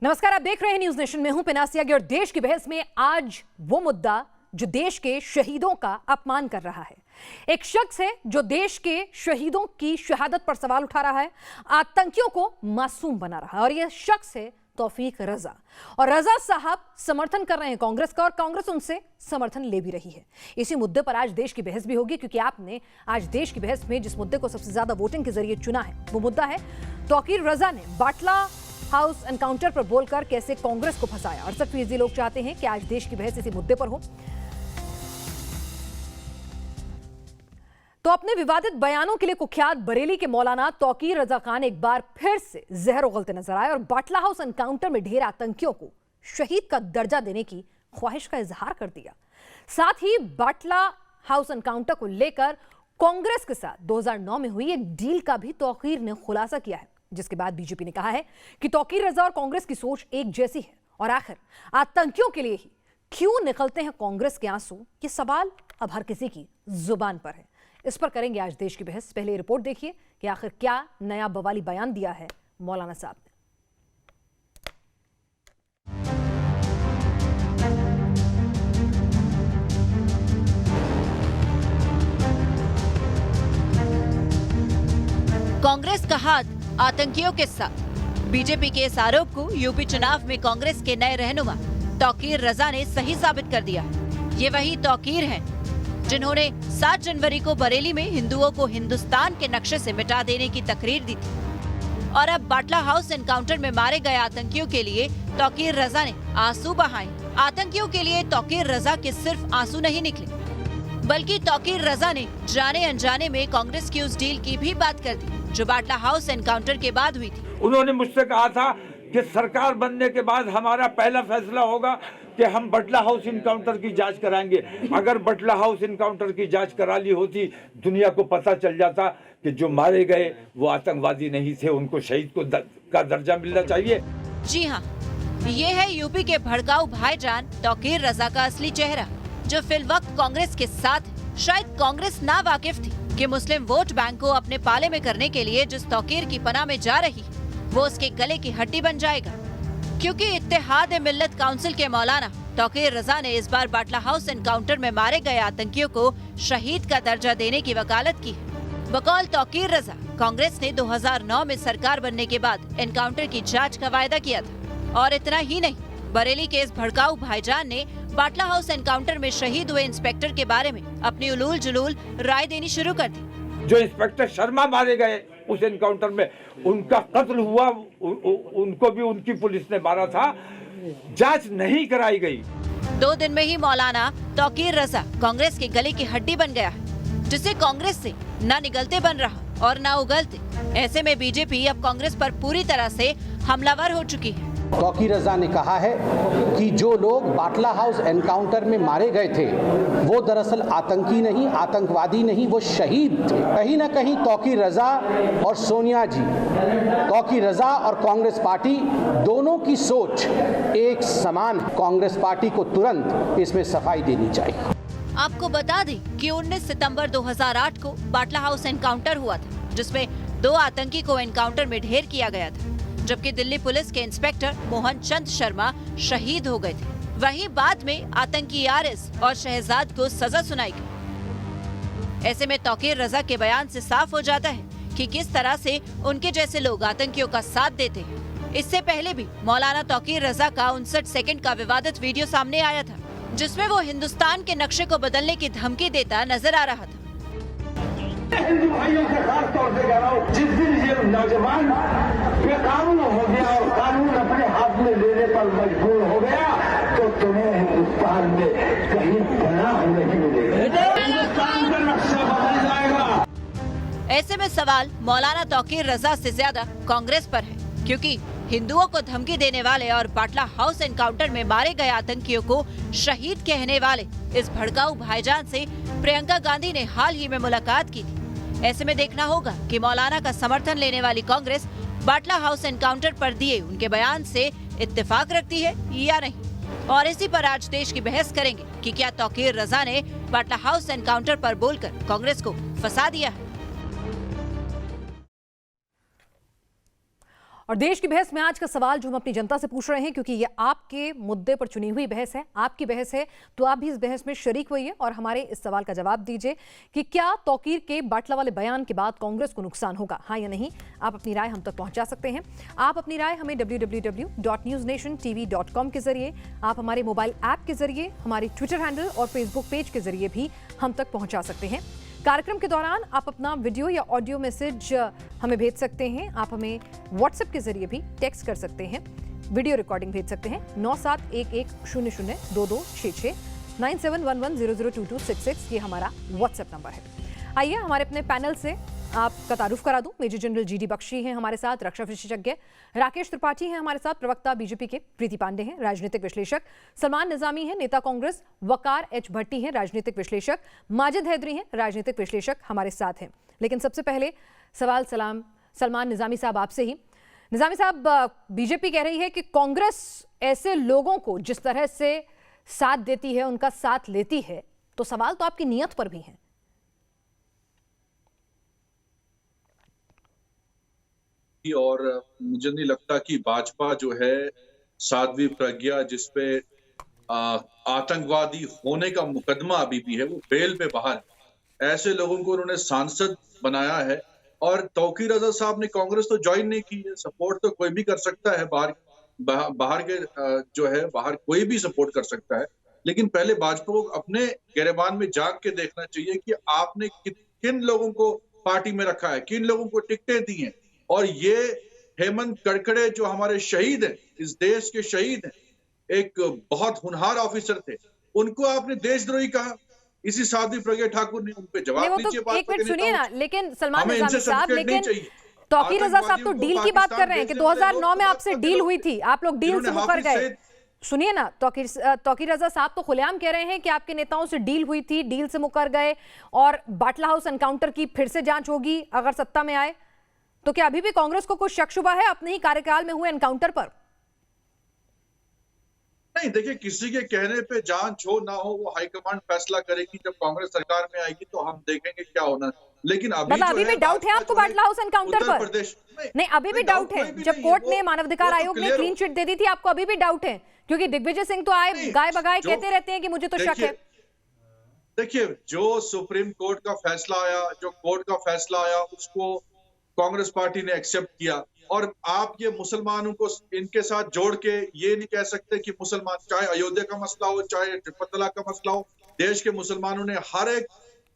नमस्कार, आप देख रहे हैं न्यूज नेशन में हूं पिनासियागी और देश की बहस में आज वो मुद्दा जो देश के शहीदों का अपमान कर रहा है। एक शख्स है जो देश के शहीदों की शहादत पर सवाल उठा रहा है, आतंकियों को मासूम बना रहा है और यह शख्स है तौफीक रजा। और रजा साहब समर्थन कर रहे हैं कांग्रेस का और कांग्रेस उनसे समर्थन ले भी रही है। इसी मुद्दे पर आज देश की बहस भी होगी, क्योंकि आपने आज देश की बहस में जिस मुद्दे को सबसे ज्यादा वोटिंग के जरिए चुना है वो मुद्दा है तौकीर रजा ने बाटला हाउस एनकाउंटर पर बोलकर कैसे कांग्रेस को फंसाया। 68% लोग चाहते हैं कि आज देश की बहस इसी मुद्दे पर हो। तो अपने विवादित बयानों के लिए कुख्यात बरेली के मौलाना तौकीर रजा खान एक बार फिर से जहर उगलते नजर आए और बाटला हाउस एनकाउंटर में ढेर आतंकियों को शहीद का दर्जा देने की ख्वाहिश का इजहार कर दिया। साथ ही बाटला हाउस एनकाउंटर को लेकर कांग्रेस के साथ 2009 में हुई एक डील का भी तौकीर ने खुलासा किया है, जिसके बाद बीजेपी ने कहा है कि तौकीर रजा और कांग्रेस की सोच एक जैसी है और आखिर आतंकियों के लिए ही क्यों निकलते हैं कांग्रेस के आंसू, ये सवाल अब हर किसी की जुबान पर है। इस पर करेंगे आज देश की बहस। पहले रिपोर्ट देखिए कि आखिर क्या नया बवाली बयान दिया है मौलाना साहब ने। कांग्रेस का हाथ आतंकियों के साथ। बीजेपी के इस आरोप को यूपी चुनाव में कांग्रेस के नए रहनुमा तौकीर रजा ने सही साबित कर दिया। ये वही तौकीर हैं जिन्होंने 7 जनवरी को बरेली में हिंदुओं को हिंदुस्तान के नक्शे से मिटा देने की तकरीर दी थी और अब बाटला हाउस एनकाउंटर में मारे गए आतंकियों के लिए तौकीर रजा ने आंसू बहाए। आतंकियों के लिए तौकीर रजा के सिर्फ आंसू नहीं निकले, बल्कि तौकीर रजा ने जाने अनजाने में कांग्रेस की उस डील की भी बात कर दी जो बाटला हाउस एनकाउंटर के बाद हुई थी। उन्होंने मुझसे कहा था कि सरकार बनने के बाद हमारा पहला फैसला होगा कि हम बाटला हाउस इनकाउंटर की जांच कराएंगे। अगर बाटला हाउस इनकाउंटर की जांच करा ली होती, दुनिया को पता चल जाता कि जो मारे गए वो आतंकवादी नहीं थे, उनको शहीद का दर्जा मिलना चाहिए। जी हाँ, ये है यूपी के भड़काऊ भाईजान तौकीर रजा का असली चेहरा, जो फिलवक्त कांग्रेस के साथ। शायद कांग्रेस ना वाकिफ थी कि मुस्लिम वोट बैंक को अपने पाले में करने के लिए जिस तौकीर की पनाह में जा रही वो उसके गले की हड्डी बन जाएगा, क्योंकि इत्तेहाद मिल्लत काउंसिल के मौलाना तौकीर रजा ने इस बार बाटला हाउस एनकाउंटर में मारे गए आतंकियों को शहीद का दर्जा देने की वकालत की है। बकौल तौकीर रजा, कांग्रेस ने 2009 में सरकार बनने के बाद एनकाउंटर की जांच का वायदा किया था और इतना ही नहीं, बरेली के इस भड़काऊ भाईजान ने बाटला हाउस एनकाउंटर में शहीद हुए इंस्पेक्टर के बारे में अपनी उलूल जुलूल राय देनी शुरू कर दी। जो इंस्पेक्टर शर्मा मारे गए उस एनकाउंटर में, उनका कत्ल हुआ, उनको भी उनकी पुलिस ने मारा था, जांच नहीं कराई गई। 2 दिन में ही मौलाना तौकीर रजा कांग्रेस के गले की हड्डी बन गया है, जिसे कांग्रेस से न निगलते बन रहा और न उगलते। ऐसे में बीजेपी अब कांग्रेस पर पूरी तरह से हमलावर हो चुकी है। तौकीर रजा ने कहा है कि जो लोग बाटला हाउस एनकाउंटर में मारे गए थे वो दरअसल आतंकी नहीं, आतंकवादी नहीं, वो शहीद थे। कहीं ना कहीं तौकीर रजा और सोनिया जी, तौकीर रजा और कांग्रेस पार्टी दोनों की सोच एक समान है। कांग्रेस पार्टी को तुरंत इसमें सफाई देनी चाहिए। आपको बता दें कि 19 सितंबर 2008 को बाटला हाउस एनकाउंटर हुआ था, जिसमें 2 आतंकी को एनकाउंटर में ढेर किया गया था, जबकि दिल्ली पुलिस के इंस्पेक्टर मोहन चंद शर्मा शहीद हो गए थे। वहीं बाद में आतंकी आरिस और शहजाद को सजा सुनाई गई। ऐसे में तौकीर रजा के बयान से साफ हो जाता है कि किस तरह से उनके जैसे लोग आतंकियों का साथ देते हैं। इससे पहले भी मौलाना तौकीर रजा का 59 सेकंड का विवादित वीडियो सामने आया था, जिसमें वो हिंदुस्तान के नक्शे को बदलने की धमकी देता नजर आ रहा था। हिंदू भाइयों से खास तौर से कह रहा हूँ, जिस दिन ये नौजवान बेकानून हो गया और कानून अपने हाथ में लेने पर मजबूर हो गया तो तुम्हें हिंदुस्तान में कहीं पनाह नहीं मिलेगी। हिंदुस्तान का नक्शा बदल जाएगा। ऐसे में सवाल मौलाना तौकीर रजा से ज्यादा कांग्रेस पर है, क्योंकि हिंदुओं को धमकी देने वाले और बाटला हाउस एनकाउंटर में मारे गए आतंकियों को शहीद कहने वाले इस भड़काऊ भाईजान से प्रियंका गांधी ने हाल ही में मुलाकात की थी। ऐसे में देखना होगा कि मौलाना का समर्थन लेने वाली कांग्रेस बाटला हाउस एनकाउंटर पर दिए उनके बयान से इत्तेफाक रखती है या नहीं। और इसी पर आज देश की बहस करेंगे कि क्या तौकीर रजा ने बाटला हाउस एनकाउंटर पर बोलकर कांग्रेस को फंसा दिया है। और देश की बहस में आज का सवाल जो हम अपनी जनता से पूछ रहे हैं, क्योंकि ये आपके मुद्दे पर चुनी हुई बहस है, आपकी बहस है, तो आप भी इस बहस में शरीक होइए और हमारे इस सवाल का जवाब दीजिए कि क्या तौकीर के बाटला वाले बयान के बाद कांग्रेस को नुकसान होगा, हाँ या नहीं। आप अपनी राय हम तक पहुंचा सकते हैं। आप अपनी राय हमें www.newsnationtv.com के जरिए, आप हमारे मोबाइल ऐप के जरिए, हमारे ट्विटर हैंडल और फेसबुक पेज के जरिए भी हम तक पहुंचा सकते हैं। कार्यक्रम के दौरान आप अपना वीडियो या ऑडियो मैसेज हमें भेज सकते हैं। आप हमें व्हाट्सएप के जरिए भी टेक्स्ट कर सकते हैं, वीडियो रिकॉर्डिंग भेज सकते हैं 9711002266 9711002266 ये हमारा व्हाट्सएप नंबर है। आइए हमारे अपने पैनल से आपका तारुफ करा दूं। मेजर जनरल जीडी बख्शी हैं हमारे साथ, रक्षा विशेषज्ञ राकेश त्रिपाठी हैं हमारे साथ, प्रवक्ता बीजेपी के प्रीति पांडे हैं, राजनीतिक विश्लेषक सलमान निजामी हैं, नेता कांग्रेस वकार एच भट्टी हैं, राजनीतिक विश्लेषक माजिद हैदरी हैं, राजनीतिक विश्लेषक हमारे साथ हैं। लेकिन सबसे पहले सवाल सलमान निजामी साहब आपसे ही। निजामी साहब, बीजेपी कह रही है कि कांग्रेस ऐसे लोगों को जिस तरह से साथ देती है, उनका साथ लेती है, तो सवाल तो आपकी नीयत पर भी है। और मुझे नहीं लगता कि भाजपा जो है साध्वी प्रज्ञा जिसपे आतंकवादी होने का मुकदमा अभी भी है, वो बेल पे बाहर है, ऐसे लोगों को उन्होंने सांसद बनाया है। और तौकीर रजा साहब ने कांग्रेस तो ज्वाइन नहीं की है, सपोर्ट तो कोई भी कर सकता है, बाहर के जो है बाहर कोई भी सपोर्ट कर सकता है, लेकिन पहले भाजपा को अपने गिरेबान में झांक के देखना चाहिए कि आपने किन लोगों को पार्टी में रखा है, किन लोगों को टिकटें दी हैं। और ये हेमंत करकरे जो हमारे शहीद हैं, इस देश के शहीद हैं, एक बहुत होनहार ऑफिसर थे, उनको आपने देशद्रोही कहा। इसी साध्वी प्रज्ञा ठाकुर ने उन पे जवाब दीजिए। एक मिनट सुनिए ना, लेकिन सलमान निजामी साहब, लेकिन तौकीर रजा साहब तो डील की बात कर रहे हैं कि 2009 में आपसे डील हुई थी, आप लोग डील से मुकर गए। सुनिए ना, तौकीर रजा साहब तो खुलेआम कह रहे हैं कि आपके नेताओं से डील हुई थी, डील से मुकर गए और बाटला हाउस एनकाउंटर की फिर से जांच होगी अगर सत्ता में आए। तो क्या अभी भी कांग्रेस को कुछ शक शुबा है अपने ही कार्यकाल में हुए एनकाउंटर पर? नहीं, देखिए, किसी के कहने पे जांच हो ना हो वो हाईकमांड फैसला करेगी। जब कांग्रेस सरकार में आएगी तो हम देखेंगे क्या होना है। लेकिन अभी भी डाउट है आपको बाटला हाउस एनकाउंटर पर? नहीं, अभी भी डाउट है। जब कोर्ट ने, मानवाधिकार आयोग ने क्लीन चिट दे दी थी, आपको अभी भी डाउट है? क्योंकि दिग्विजय सिंह तो आए गाय बगाए कहते रहते हैं कि मुझे तो शक है। देखिए, जो सुप्रीम कोर्ट का फैसला आया, जो कोर्ट का फैसला आया, उसको कांग्रेस पार्टी ने एक्सेप्ट किया। और आप ये मुसलमानों को इनके साथ जोड़ के ये नहीं कह सकते कि मुसलमान, चाहे अयोध्या का मसला हो, चाहे ट्रिपल तलाक का मसला हो, देश के मुसलमानों ने हर एक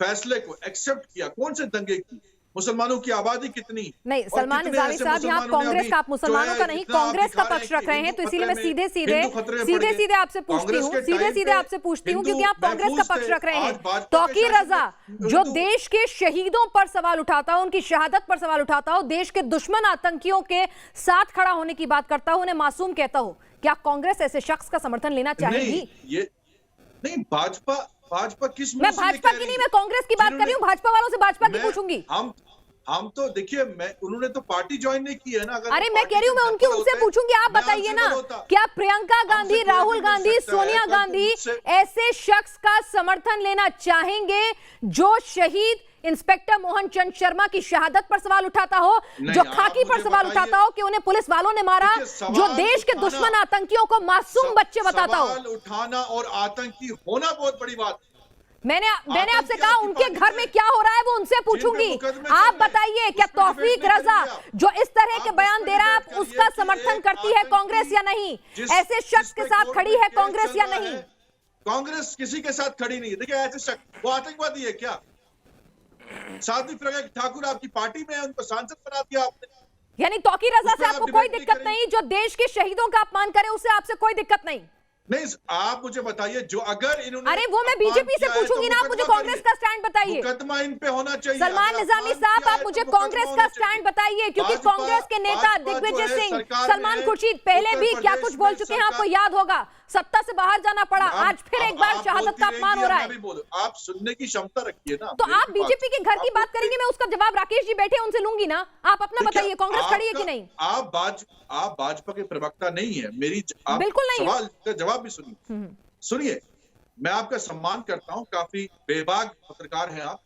फैसले को एक्सेप्ट किया। कौन से दंगे की, मुसलमानों की आबादी कितनी? नहीं, सलमान निजामी साहब, यहाँ कांग्रेस का, आप मुसलमानों का नहीं, कांग्रेस का पक्ष रख रहे हैं, तो इसीलिए मैं सीधे सीधे आपसे पूछती हूँ, क्योंकि आप कांग्रेस का पक्ष रख रहे हैं। तौकीर रजा जो देश के शहीदों पर सवाल उठाता हो, उनकी शहादत पर सवाल उठाता हो, देश के दुश्मन आतंकियों के साथ खड़ा होने की बात करता हो, उन्हें मासूम कहता हो, क्या कांग्रेस ऐसे शख्स का समर्थन लेना चाहेगी? नहीं, भाजपा किस, मैं भाजपा की नहीं, मैं कांग्रेस की बात कर रही हूँ। भाजपा वालों से भाजपा की पूछूंगी। हम तो देखिए, उन्होंने तो पार्टी ज्वाइन नहीं की है ना। अरे मैं कह रही हूँ, मैं उनसे पूछूंगी। आप बताइए ना, क्या प्रियंका गांधी, राहुल गांधी, सोनिया गांधी ऐसे शख्स का समर्थन लेना चाहेंगे जो शहीद इंस्पेक्टर मोहन चंद शर्मा की शहादत पर सवाल उठाता हो, जो खाकी पर सवाल उठाता हो कि उन्हें पुलिस वालों ने मारा, जो देश के दुश्मन आतंकियों को मासूम बच्चे बताता हो? सवाल उठाना और आतंकी होना बहुत बड़ी बात। मैंने आपसे कहा उनके घर में क्या हो रहा है वो उनसे पूछूंगी। आप बताइए, क्या तौफीक रजा जो इस तरह के बयान दे रहा है, आप उसका समर्थन करती है कांग्रेस या नहीं? ऐसे शख्स के साथ खड़ी है कांग्रेस या नहीं? कांग्रेस किसी के साथ खड़ी नहीं है। देखिए, ऐसे शख्स, वो आतंकवादी है क्या? साध्वी प्रज्ञा ठाकुर आपकी पार्टी में है, उनको सांसद बना दिया आपने। यानी तौकीर रजा से आपको कोई दिक्कत नहीं, जो देश के शहीदों का अपमान करे उससे आपसे कोई दिक्कत नहीं? नहीं, आप मुझे बताइए, जो अगर इन्होंने, अरे वो मैं बीजेपी से पूछूंगी ना, आप मुझे कांग्रेस का स्टैंड बताइए। मुकदमा इन पे होना चाहिए। सलमान निजामी साहब, आप मुझे कांग्रेस का स्टैंड बताइए, क्योंकि कांग्रेस के नेता दिग्विजय सिंह, सलमान खुर्शीद पहले भी क्या कुछ बोल चुके हैं, आपको याद होगा। सत्ता से बाहर जाना पड़ा, आज फिर एक बार शहादत का अपमान हो रहा है। आप सुनने की क्षमता रखिए ना। तो आप बीजेपी के घर की बात करेंगे, मैं उसका जवाब राकेश जी बैठे उनसे लूंगी ना। आप अपना बताइए, कांग्रेस खड़ी है कि नहीं? आप भाजपा के प्रवक्ता नहीं है, मेरी बिल्कुल नहीं, सवाल का जवाब भी सुनिए। मैं आपका सम्मान करता हूं, काफी बेबाक पत्रकार हैं आप।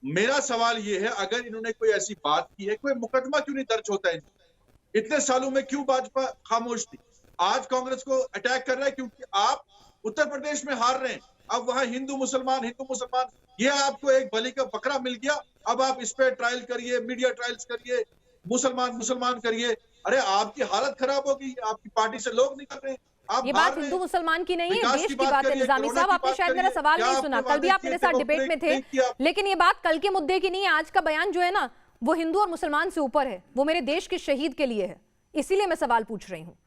मेरा सवाल ये है, अगर इन्होंने कोई ऐसी बात की है, कोई मुकदमा क्यों नहीं दर्ज होता है? इतने सालों में क्यों भाजपा खामोश थी? आज कांग्रेस को अटैक कर रहा है क्योंकि आप उत्तर प्रदेश में हार रहे हैं। अब वहां हिंदू मुसलमान ये आपको एक बलि का बकरा मिल गया। अब आप इस पे ट्रायल करिए, मीडिया ट्रायल्स करिए, मुसलमान करिए। अरे आपकी हालत खराब होगी, आपकी पार्टी से लोग निकल रहे हैं। आप ये बात हिंदू मुसलमान की नहीं है, देश की बात है। निजामी साहब, आपने शायद मेरा सवाल नहीं सुना। कल भी आप मेरे साथ डिबेट में थे, लेकिन ये बात कल के मुद्दे की नहीं है। आज का बयान जो है ना, वो हिंदू और मुसलमान से ऊपर है, वो मेरे देश के शहीद के लिए है, इसीलिए मैं सवाल पूछ रही हूँ।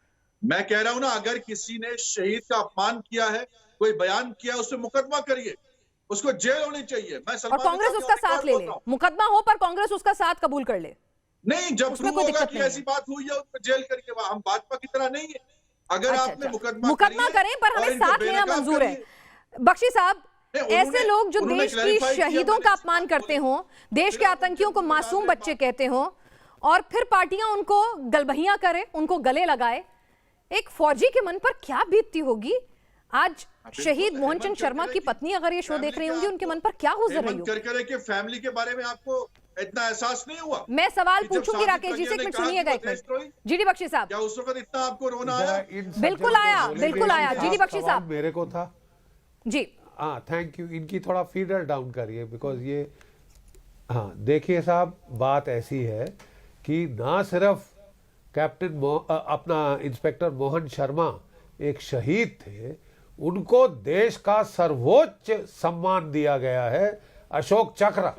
मैं कह रहा हूं ना, अगर किसी ने शहीद का अपमान किया है, कोई बयान किया, उस पर मुकदमा करिए, उसको जेल होनी चाहिए। मैं और कांग्रेस उसका साथ ले ले, मुकदमा हो पर कांग्रेस उसका साथ कबूल कर ले। नहीं, जब प्रूव होगा कि ऐसी बात हुई है उसको जेल करिए। हम भाजपा की तरह नहीं है। अगर आपने मुकदमा करें पर हमें साथ लेना मंजूर है। बख्शी साहब, ऐसे लोग जो देश की शहीदों का अपमान करते हो, देश के आतंकियों को मासूम बच्चे कहते हो, और फिर पार्टियां उनको गलबहियां करे, उनको गले लगाए, एक फौजी के मन पर क्या बीतती होगी? आज शहीद मोहन चंद शर्मा की पत्नी अगर ये शो देख रही होंगी, उनके मन पर क्या गुजर रही होगी? के फैमिली के बारे में आपको इतना एहसास नहीं हुआ? मैं सवाल पूछूंगी राकेश जी से, एक मिनट सुनिएगा, एक मिनट। जीडी बख्शी साहब, क्या उस वक्त इतना आपको रोना आया? बिल्कुल आया, बिल्कुल आया। जीडी बख्शी साहब, मेरे को था जी। हाँ, थैंक यू। इनकी थोड़ा फीडर डाउन करिए, बिकॉज ये, हाँ देखिए साहब, बात ऐसी है कि ना सिर्फ कैप्टन अपना इंस्पेक्टर मोहन शर्मा एक शहीद थे, उनको देश का सर्वोच्च सम्मान दिया गया है, अशोक चक्र।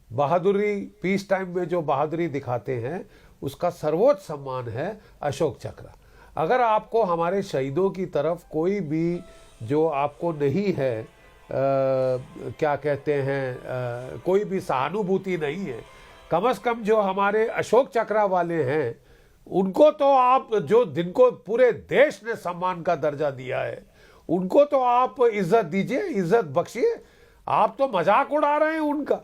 बहादुरी, पीस टाइम में जो बहादुरी दिखाते हैं, उसका सर्वोच्च सम्मान है अशोक चक्र। अगर आपको हमारे शहीदों की तरफ कोई भी जो आपको नहीं है, क्या कहते हैं, कोई भी सहानुभूति नहीं है, कम से कम जो हमारे अशोक चक्र वाले हैं, उनको तो आप, जो जिनको पूरे देश ने सम्मान का दर्जा दिया है, उनको तो आप इज्जत दीजिए, इज्जत बख्शिए। आप तो मजाक उड़ा रहे हैं उनका।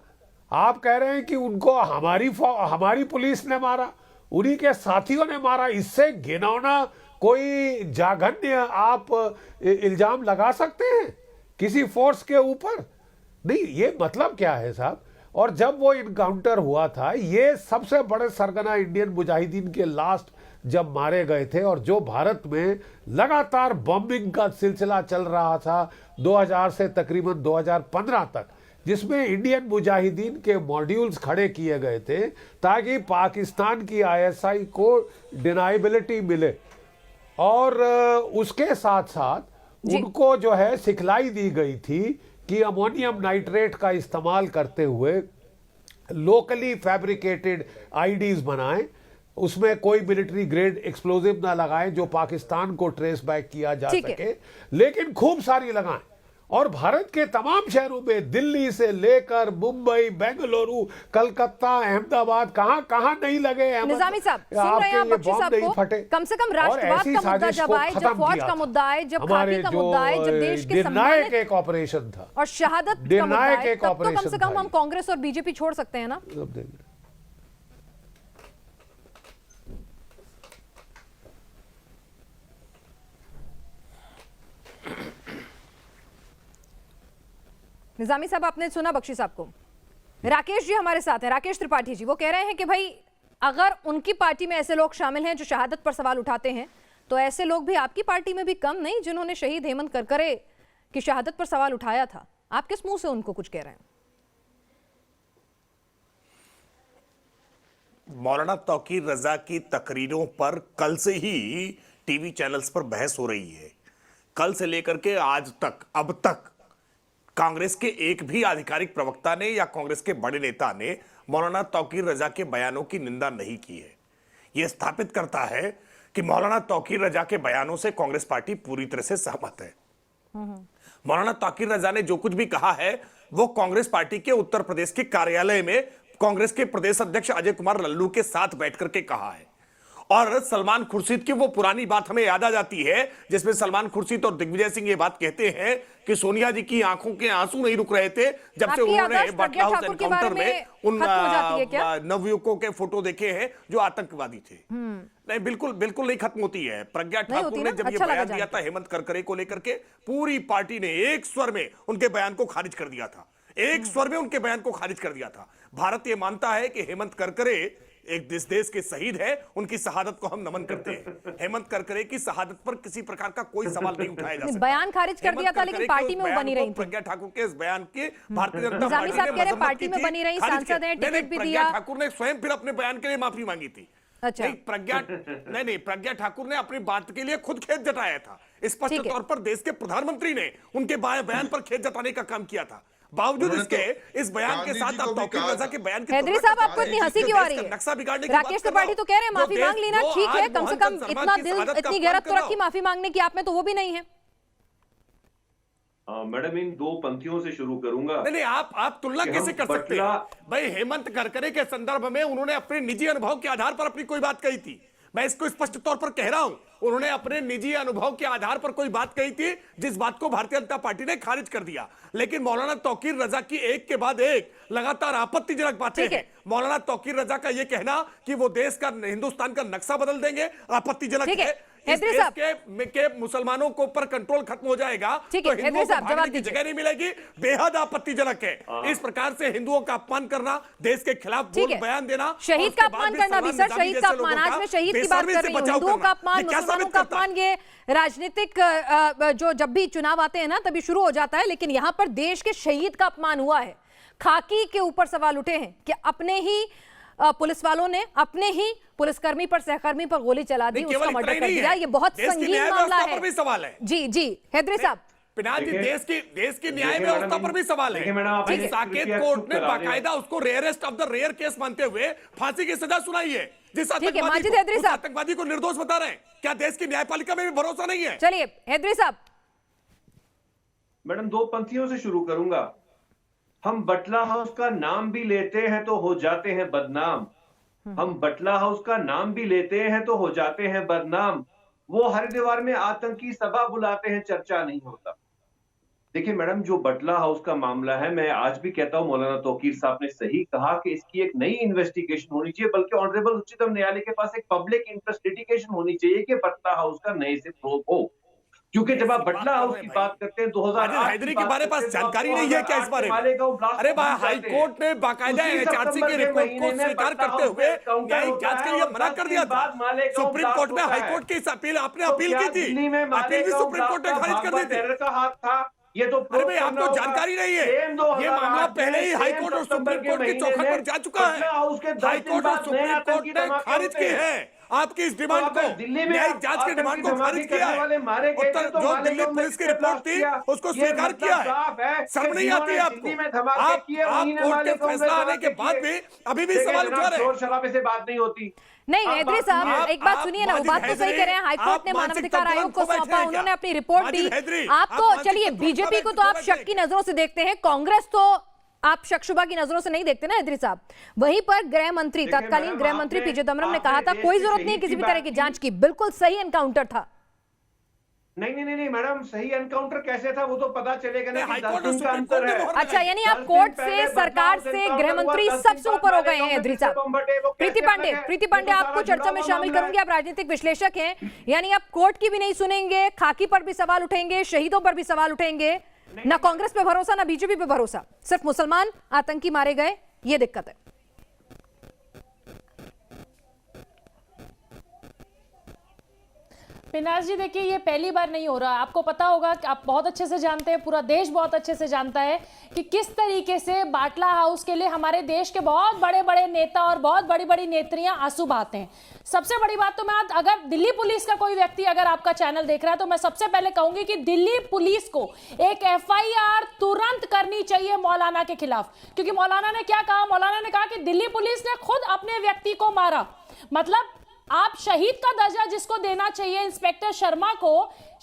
आप कह रहे हैं कि उनको हमारी पुलिस ने मारा, उन्हीं के साथियों ने मारा। इससे घिनौना कोई जघन्य आप इल्जाम लगा सकते हैं किसी फोर्स के ऊपर? नहीं, ये मतलब क्या है साहब? और जब वो इनकाउंटर हुआ था, ये सबसे बड़े सरगना इंडियन मुजाहिदीन के लास्ट जब मारे गए थे, और जो भारत में लगातार बॉम्बिंग का सिलसिला चल रहा था 2000 से तकरीबन 2015 तक, जिसमें इंडियन मुजाहिदीन के मॉड्यूल्स खड़े किए गए थे ताकि पाकिस्तान की ISI को डिनाइबिलिटी मिले, और उसके साथ साथ उनको जो है सिखलाई दी गई थी कि अमोनियम नाइट्रेट का इस्तेमाल करते हुए लोकली फैब्रिकेटेड आईडीज बनाएं, उसमें कोई मिलिट्री ग्रेड एक्सप्लोजिव ना लगाएं जो पाकिस्तान को ट्रेस बैक किया जा सके, लेकिन खूब सारी लगाएं। और भारत के तमाम शहरों में, दिल्ली से लेकर मुंबई, बेंगलुरु, कलकत्ता, अहमदाबाद, कहां नहीं लगे। निजामी साहब, सुन रहे हैं आप बख्शी साहब को? कम से कम राष्ट्रवाद का मुद्दा जब आए, जब फौज का मुद्दा आए, जब खाकी का मुद्दा आए, जब देश के निर्णायक एक ऑपरेशन था और शहादत का मुद्दा आए, तब तो कम से कम हम कांग्रेस और बीजेपी छोड़ सकते हैं ना? निजामी साहब, आपने सुना बख्शी साहब को? राकेश जी हमारे साथ हैं, राकेश त्रिपाठी जी। वो कह रहे हैं कि भाई अगर उनकी पार्टी में ऐसे लोग शामिल हैं जो शहादत पर सवाल उठाते हैं, तो ऐसे लोग भी आपकी पार्टी में भी कम नहीं जिन्होंने शहीद हेमंत करकरे की शहादत पर सवाल उठाया था। आप किस मुंह से उनको कुछ कह रहे हैं? मौलाना तौकीर रजा की तकरीरों पर कल से ही टीवी चैनल्स पर बहस हो रही है। कल से लेकर के आज तक, अब तक कांग्रेस के एक भी आधिकारिक प्रवक्ता ने या कांग्रेस के बड़े नेता ने मौलाना तौकीर रजा के बयानों की निंदा नहीं की है। यह स्थापित करता है कि मौलाना तौकीर रजा के बयानों से कांग्रेस पार्टी पूरी तरह से सहमत है। मौलाना तौकीर रजा ने जो कुछ भी कहा है वो कांग्रेस पार्टी के उत्तर प्रदेश के कार्यालय में कांग्रेस के प्रदेश अध्यक्ष अजय कुमार लल्लू के साथ बैठकर के कहा है। और सलमान खुर्शीद की वो पुरानी बात हमें याद आ जाती है जिसमें सलमान खुर्शीद और दिग्विजय सिंह ये बात कहते हैं कि सोनिया जी की आंखों के आंसू नहीं रुक रहे थे जब से उन्होंने बाटला हाउस एनकाउंटर में उन नवयुवकों के फोटो देखे हैं जो आतंकवादी थे। नहीं, बिल्कुल बिल्कुल नहीं खत्म होती है। प्रज्ञा ठाकुर ने जब ये बयान दिया था हेमंत करकरे को लेकर के, पूरी पार्टी ने एक स्वर में उनके बयान को खारिज कर दिया था। एक स्वर में उनके बयान को खारिज कर दिया था। भारत ये मानता है कि हेमंत करकरे एक देश के शहीद है, उनकी शहादत को हम नमन करते हैं। हेमंत करकरे की शहादत पर किसी प्रकार का कोई सवाल नहीं उठाया जा सकता। बयान खारिज कर दिया था, लेकिन पार्टी में वो बनी रही थी। प्रज्ञा ठाकुर के इस बयान के भारतीय जनता निजामी पार्टी साहब कह रहे ने पार्टी में बनी रही, सांसद हैं, टिकट भी प्रज्ञा दिया। ठाकुर ने स्वयं फिर अपने बयान के लिए माफी मांगी थी। अच्छा। नहीं, प्रज्ञा ठाकुर ने अपनी बात के लिए खुद खेद जताया था। स्पष्ट तौर पर देश के प्रधानमंत्री ने उनके बयान पर खेद जताने का काम किया था। बावजूद इसके इस बयान के साथ अब तौकीर रजा के बयान की हैदरी साहब, आपको इतनी हंसी क्यों आ रही है? नक्शा बिगाड़ने की राकेश त्रिपाठी तो कह रहे हैं माफी मांग लेना ठीक है, कम से कम इतना दिल, इतनी गैरत तो रखी माफी मांगने की, आप में तो वो भी नहीं है। मैडम, इन दो पंक्तियों से शुरू करूंगा। नहीं, आप तुलना कैसे कर सकते हैं? भाई, हेमंत करकरे के संदर्भ में उन्होंने अपने निजी अनुभव के आधार पर अपनी कोई बात कही थी। मैं इसको स्पष्ट तौर पर कह रहा हूं, उन्होंने अपने निजी अनुभव के आधार पर कोई बात कही थी, जिस बात को भारतीय जनता पार्टी ने खारिज कर दिया। लेकिन मौलाना तौकीर रजा की एक के बाद एक लगातार आपत्तिजनक बातें हैं। मौलाना तौकीर रजा का यह कहना कि वो देश का, हिंदुस्तान का नक्शा बदल देंगे, आपत्तिजनक है। इस देश के मुसलमानों को पर कंट्रोल खत्म हो जाएगा तो हिंदुओं को भागने की जगह नहीं मिलेगी, बेहद आपत्तिजनक है। इस प्रकार से हिंदुओं का अपमान करना, देश के खिलाफ बोल्ड बयान देना, शहीद का अपमान करना भी, सर शहीद का अपमान, आज मैं शहीद की बात कर रही हूं, हिंदुओं का अपमान, मुसलमानों का अपमान, ये राजनीतिक जो जब भी चुनाव आते हैं ना तभी शुरू हो जाता है, लेकिन यहां पर देश के शहीद का अपमान हुआ है। खाकी के ऊपर सवाल उठे हैं कि अपने ही पुलिस वालों ने अपने ही पुलिसकर्मी पर, सहकर्मी पर गोली चला दी, उसका मर्डर कर दिया। ये बहुत संगीन मामला है। भी सवाल है। जी हैदरी साहब, देश की न्याय व्यवस्था पर भी सवाल है। साकेत कोर्ट ने बाकायदा उसको rarest of the rare case मानते हुए फांसी की सजा सुनाई है। जिस आतंकवादी को निर्दोष बता रहे हैं, क्या देश की न्यायपालिका में भी भरोसा नहीं है? चलिए हैदरी साहब। मैडम, दो पंक्तियों से शुरू करूंगा। हम बटला हाउस का नाम भी लेते हैं तो हो जाते हैं बदनाम। हम बटला हाउस का नाम भी लेते हैं तो हो जाते हैं बदनाम। वो हरिद्वार में आतंकी सभा बुलाते हैं, चर्चा नहीं होता। देखिए मैडम, जो बटला हाउस का मामला है, मैं आज भी कहता हूं, मौलाना तौकीर साहब ने सही कहा कि इसकी एक नई इन्वेस्टिगेशन होनी चाहिए, बल्कि ऑनरेबल उच्चतम न्यायालय के पास एक पब्लिक इंटरेस्ट लिटिगेशन होनी चाहिए कि बटला हाउस का नए से प्रोब हो। क्योंकि जब आप बटला हाउस की बात करते हैं 2008 हैदरी के बारे में जानकारी नहीं है क्या इस बारे में? अरे भाई, हाई कोर्ट ने बाकायदा एचआरसी की रिपोर्ट को स्वीकार करते हुए न्यायिक जांच के लिए मना कर दिया था। सुप्रीम कोर्ट में हाई कोर्ट की अपील आपने अपील की थी, अपील भी सुप्रीम कोर्ट ने खारिज कर दी थी। ये तो अरे भाई, आपको जानकारी नहीं है, ये मामला पहले ही हाई कोर्ट और सुप्रीम कोर्ट की चौखट पर जा चुका है। हाई कोर्ट और सुप्रीम कोर्ट ने खारिज की है आपकी इस डिमांड को, न्यायिक जांच की डिमांड को खारिज किया है। जो दिल्ली पुलिस की रिपोर्ट थी उसको स्वीकार किया है। शर्म नहीं आती है आपको? आप कोर्ट के फैसला आने के बाद भी अभी भी सवाल उठा रहे हैं। शराबे से बात नहीं होती। नहीं हैदरी साहब, एक बात सुनिए ना, वो बात तो सही कह रहे हैं। हाईकोर्ट ने मानवाधिकार आयोग को सौंपा, उन्होंने अपनी रिपोर्ट दी। आप तो चलिए, बीजेपी को तो आप शक की नजरों से देखते हैं, कांग्रेस तो आप शक-शुबा की नजरों से नहीं देखते ना हैदरी साहब। वहीं पर गृह मंत्री, तत्कालीन गृह मंत्री पी चिदंबरम ने कहा था कोई जरूरत नहीं किसी भी तरह की जांच की, बिल्कुल सही एनकाउंटर था। नहीं मैडम, सही एनकाउंटर कैसे था वो तो पता चलेगा ना। अच्छा, यानी आप कोर्ट से, सरकार से, गृह मंत्री सबसे ऊपर हो गए हैं हैदरी साहब। प्रीति पांडे आपको चर्चा में शामिल करूंगी, आप राजनीतिक विश्लेषक हैं। यानी आप कोर्ट की भी नहीं सुनेंगे, खाकी पर भी सवाल उठेंगे, शहीदों पर भी सवाल उठेंगे, ना कांग्रेस पे भरोसा ना बीजेपी पे भरोसा, सिर्फ मुसलमान आतंकी मारे गए, ये दिक्कत है। पिनाज जी, देखिए ये पहली बार नहीं हो रहा। आपको पता होगा कि आप बहुत अच्छे से जानते हैं, पूरा देश बहुत अच्छे से जानता है कि किस तरीके से बाटला हाउस के लिए हमारे देश के बहुत बड़े बड़े नेता और बहुत बड़ी बड़ी नेत्रियां आंसू बहाते हैं। सबसे बड़ी बात तो मैं, अगर दिल्ली पुलिस का कोई व्यक्ति अगर आपका चैनल देख रहा है तो मैं सबसे पहले कहूंगी कि दिल्ली पुलिस को एक FIR तुरंत करनी चाहिए मौलाना के खिलाफ। क्योंकि मौलाना ने क्या कहा? मौलाना ने कहा कि दिल्ली पुलिस ने खुद अपने व्यक्ति को मारा। मतलब आप शहीद का दर्जा जिसको देना चाहिए इंस्पेक्टर शर्मा को,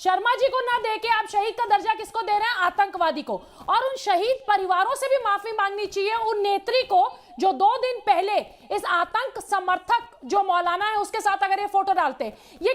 शर्मा जी को ना देके आप शहीद का दर्जा किसको दे रहे हैं? आतंकवादी को। और उन शहीद परिवारों से भी माफी मांगनी चाहिए, उन नेत्री को जो 2 दिन पहले इस आतंक समर्थक जो मौलाना है उसके साथ अगर ये फोटो डालते। ये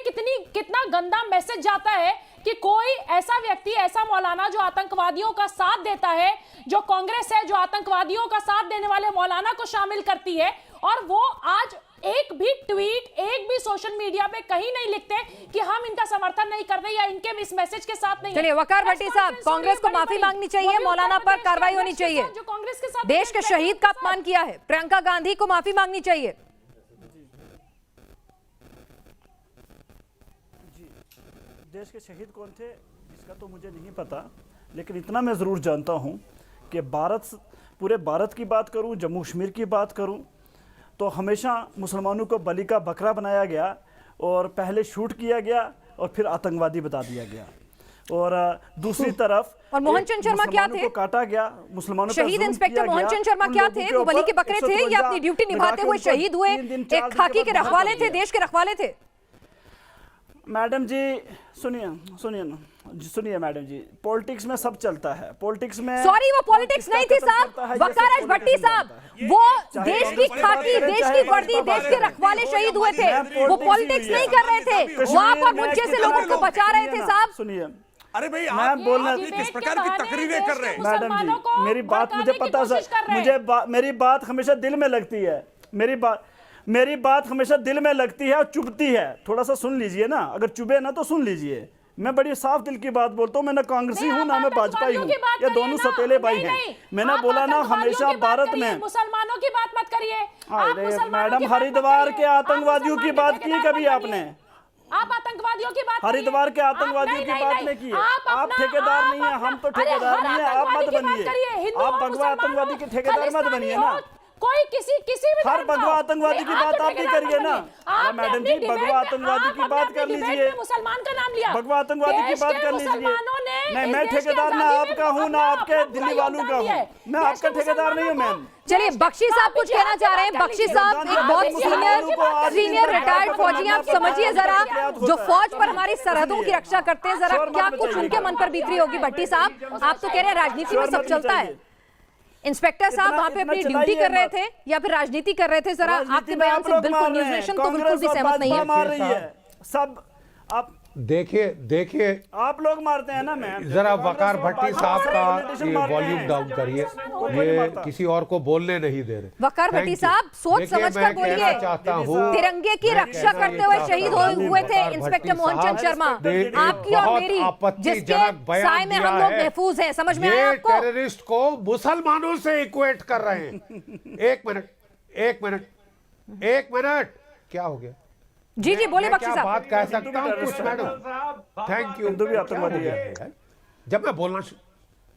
कितना गंदा मैसेज जाता है कि कोई ऐसा व्यक्ति, ऐसा मौलाना जो आतंकवादियों का साथ देता है, जो कांग्रेस है जो आतंकवादियों का साथ देने वाले मौलाना को शामिल करती है, और वो आज एक भी ट्वीट, एक भी सोशल मीडिया पे कहीं नहीं लिखते कि हम इनका समर्थन नहीं कर रहे या इनके इस मैसेज के साथ नहीं। चलिए वकार भट्टी साहब, कांग्रेस को माफी मांगनी चाहिए, मौलाना पर कार्रवाई होनी चाहिए। जो कांग्रेस के साथ देश के शहीद का अपमान किया है, प्रियंका गांधी को माफी मांगनी चाहिए। देश के शहीद कौन थे इसका तो मुझे नहीं पता, लेकिन इतना मैं ज़रूर जानता हूँ कि पूरे भारत की बात करूँ, जम्मू कश्मीर की बात करूँ, तो हमेशा मुसलमानों को बलि का बकरा बनाया गया और पहले शूट किया गया और फिर आतंकवादी बता दिया गया। और दूसरी तरफ और मोहन चंद शर्मा क्या थे? काटा गया, मुसलमानों का शहीद इंस्पेक्टर मोहन चंद शर्मा क्या थे? वो बलि के बकरे थे या अपनी ड्यूटी निभाते हुए शहीद हुए एक खाकी के रखवाले थे, देश के रखवाले थे? मैडम जी सुनिए मैडम जी, पॉलिटिक्स में सब चलता है। पॉलिटिक्स में सॉरी, वो पॉलिटिक्स नहीं थी साहब, वकारज भट्टी साहब, वो देश की खाकी, देश की वर्दी, देश के रखवाले शहीद हुए थे, वो पॉलिटिक्स नहीं कर रहे थे, वहां पर मुझ जैसे लोगों को बचा रहे थे साहब। सुनिए, अरे भाई आप बोलना किस प्रकार की तकरीरें कर रहे हैं? मैडम जी मेरी बात मुझे पता सर, मेरी बात हमेशा दिल में लगती है, मेरी बात हमेशा दिल में लगती है और चुभती है। थोड़ा सा सुन लीजिए ना, अगर चुभे ना तो सुन लीजिए। मैं बड़ी साफ दिल की बात बोलता हूँ, मैं ना कांग्रेसी हूँ ना मैं भाजपाई हूँ, ये दोनों सतेले भाई हैं। मैंने बोला ना हमेशा भारत में मुसलमानों की बात मत करिए। अरे मैडम, हरिद्वार के आतंकवादियों की बात की कभी आपने? आप आतंकवादियों की बात, हरिद्वार के आतंकवादियों की बात नहीं की। आप ठेकेदार नहीं है, हम तो ठेकेदार नहीं है, आप मत बनिए। आप भगवा आतंकवादी के ठेकेदार मत बनिए ना। कोई किसी भी हर भगवा आतंकवादी की बात आप भी करिए ना। मैडम जी भगवा आतंकवादी की बात कर लीजिए, मुसलमान का नाम लिया, भगवा आतंकवादी की बात कर लीजिए। नहीं, मैं ठेकेदार ना आपका हूँ ना आपके दिल्ली वालों का हूँ, मैं आपका ठेकेदार नहीं हूँ मैम। चलिए बख्शी साहब कुछ कहना चाह रहे हैं। बख्शी साहब एक बहुत सीनियर रिटायर्ड फौजी, आप समझिए जरा, जो फौज पर हमारी सरहदों की रक्षा करते हैं, जरा क्या कुछ उनके मन पर बीत रही होगी। भट्टी साहब आप तो कह रहे हैं राजनीति में सब चलता है, इंस्पेक्टर साहब वहां पे अपनी ड्यूटी कर रहे थे या फिर राजनीति कर रहे थे? जरा आपके बयान से बिल्कुल न्यूज नेशन तो बिल्कुल भी सहमत नहीं है। सब आप देखिए आप लोग मारते हैं ना मैम। जरा वकार भट्टी साहब का ये वॉल्यूम डाउन करिए, ये किसी और को बोलने नहीं दे रहे। वकार भट्टी साहब सोच समझ कर बोलिए। चाहता हूँ तिरंगे की रक्षा करते हुए शहीद हुए थे इंस्पेक्टर मोहन चंद शर्मा, आपकी और मेरी, जिसके साए में हम लोग महफूज हैं। समझ में आया आपको? टेररिस्ट को मुसलमानों से इक्वेट कर रहे हैं। एक मिनट क्या हो गया? जी बोले बख्शी साहब। बात कह सकता हूँ कुछ मैडम? Thank you. हिंदू भी आतंकवादी है जब मैं बोलना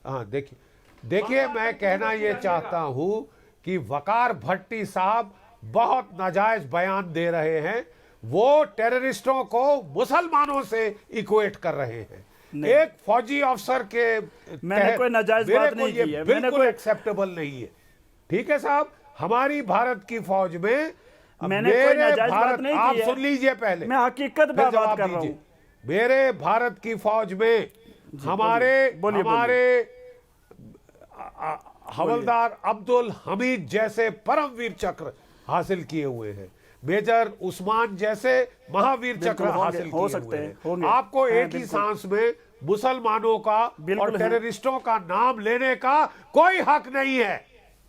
हाँ देखिए मैं कहना ये चाहता हूँ कि वकार भट्टी साहब बहुत नाजायज बयान दे रहे हैं। वो टेररिस्टों को मुसलमानों से इक्वेट कर रहे हैं। एक फौजी अफसर के मैंने कोई नाजायज बात नहीं की है, बिल्कुल एक्सेप्टेबल नहीं है। ठीक है साहब, हमारी भारत की फौज में मैंने कोई नाजायज बात नहीं की है। आप सुन लीजिए पहले, मैं हकीकत पे बात कर रहा हूं। मेरे भारत की फौज में हमारे हवलदार अब्दुल हमीद जैसे परमवीर चक्र हासिल किए हुए हैं, मेजर उस्मान जैसे महावीर चक्र हासिल किए हुए हैं। आपको एक ही सांस में मुसलमानों का और टेररिस्टों का नाम लेने का कोई हक नहीं है।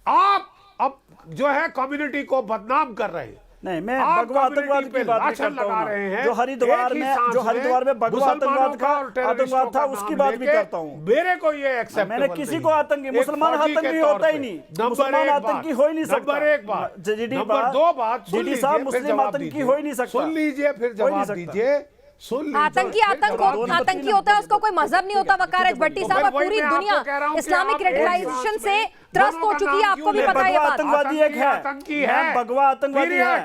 आप अब जो है कम्युनिटी को बदनाम कर रहे हैं। नहीं, मैं भगवा आतंकवाद की बात नहीं करता हूं। जो हरिद्वार में भगवा आतंकवाद था उसकी बात भी करता हूं। मेरे को ये एक्सेप्ट, मैंने किसी को आतंकी, मुसलमान आतंकी होता ही नहीं, मुसलमान आतंकी हो ही नहीं सकता। नंबर एक बात, नंबर दो बात, जीडी साहब मुस्लिम आतंकी हो ही नहीं सकता। सुन लीजिए फिर जवाब दीजिए। आतंकी होता है, उसका कोई मजहब नहीं होता। वकारज भट्टी साहब, पूरी दुनिया इस्लामिक रेडिकलाइजेशन से त्रस्त हो चुकी है, आपको भी पता है। आतंकवादी एक है, भगवा आतंकवादी है,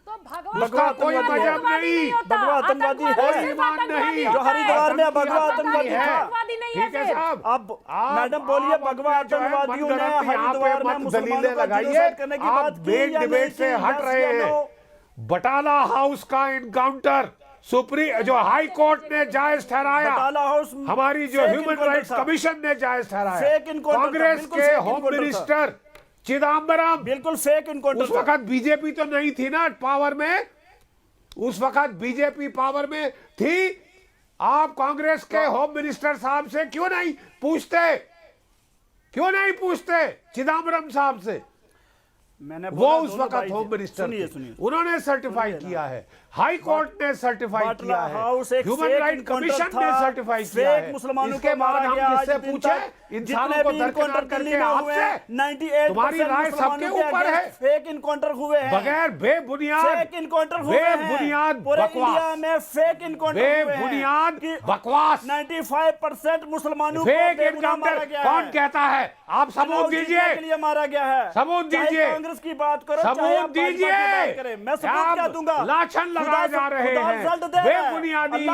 भगवा कोई मजहब नहीं, भगवा आतंकवादी है। जो हरिद्वार में भगवा आतंकवादी है, ठीक है साहब। अब मैडम बोलिए, भगवा आतंकवादियों ने हरिद्वार में मुसलमानों को जिनोसाइड करने की बात की या डिबेट से हट रहे हैं। बटाला हाउस का इनकाउंटर जो हाई कोर्ट ने जायज ठहराया, हमारी जो ह्यूमन राइट्स कमीशन ने जायज ठहराया, कांग्रेस के होम मिनिस्टर चिदम्बरम, बिल्कुल फेक इनकाउंटर। उस वक्त बीजेपी तो नहीं थी ना पावर में, उस वक्त बीजेपी पावर में थी। आप कांग्रेस के होम मिनिस्टर साहब से क्यों नहीं पूछते चिदम्बरम साहब से? मैंने वो बोला उस दोनों वक्त भाई होम थे। मिनिस्टर सुनिए, थे। सुनिए। उन्होंने सर्टिफाई किया है, हाई कोर्ट ने सर्टिफाई बाटला किया है, हाउस एक human fake right encounter commission था, ने सर्टिफाई किया फेक है। मुसलमानों इसके को बाद मारा हम गया। किससे आज दिन पूछे, तक इंसानों जितने को भी दरकिनार इनकाउंटर करके दिल्ली में हुए आपसे? हैं, 98% तुम्हारी राय सबके मुसलमानों के ऊपर है। against फेक इनकाउंटर हुए हैं, बगैर बेबुनियाद फेक इनकाउंटर हुए हैं, बेबुनियाद पूरे बकवास, इंडिया में फेक इनकाउंटर हुए हैं बेबुनियाद कि बकवास, 95% मुसलमानों को फेक बेगुनाह मारा एनकाउंटर गया कौन है। कहता है? आप सबूत चुनाव जीतने दीजिए, के लिए मारा गया है। सबूत चाहे दीजिए, कांग्रेस की बात करो, चाहे सबूत आप भाजपा की दीजिए। बात करें, मैं सबूत क्या दूंगा? लाछन लगाए जा रहे हैं, बेबुनियादी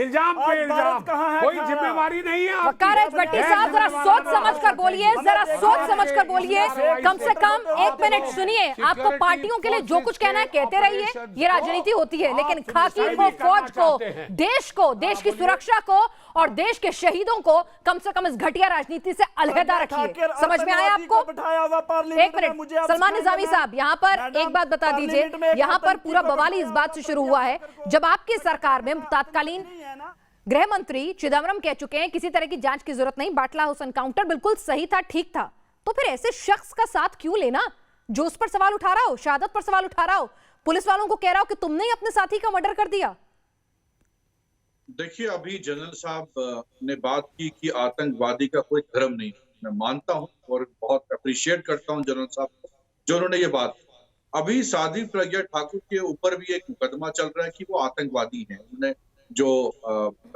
इल्जाम पे इल्जाम, कोई जिम्मेवारी नहीं है आपकी। वकालत भट्टी साहब जरा सोच समझ कर बोलिए, जरा सोच समझ कर बोलिए, कम से कम 1 मिनट सुनिए। आपको पार्टियों के लिए जो कुछ कहना है कहते रहिए, ये राजनीति होती है, लेकिन खाकी को, फौज को, देश को, देश की सुरक्षा को और देश के शहीदों को कम से कम इस घटिया राजनीति से अलहदा रखिए। समझ में आया आपको? एक मिनट सलमान निजामी साहब, यहाँ पर एक बात बता दीजिए, यहाँ पर पूरा बवाल इस बात से शुरू हुआ है जब आपकी सरकार में तत्कालीन गृह मंत्री चिदम्बरम कह चुके हैं किसी तरह की जांच की जरूरत नहीं, बाटला हाउस एनकाउंटर बिल्कुल सही था, ठीक था, तो फिर ऐसे शख्स का साथ क्यों लेना जो उस पर सवाल उठा रहा हो, शहादत पर सवाल उठा रहा हो, पुलिस वालों को कह रहा हो कि तुमने ही अपने साथी का मर्डर कर दिया? देखिए, अभी जनरल साहब ने बात की कि आतंकवादी का कोई धर्म नहीं। मैं मानता हूं और बहुत अप्रिशिएट करता हूं जनरल साहब को जो उन्होंने ये बात। अभी साध्वी प्रज्ञा ठाकुर के ऊपर भी एक मुकदमा चल रहा है कि वो आतंकवादी हैं। उन्हें जो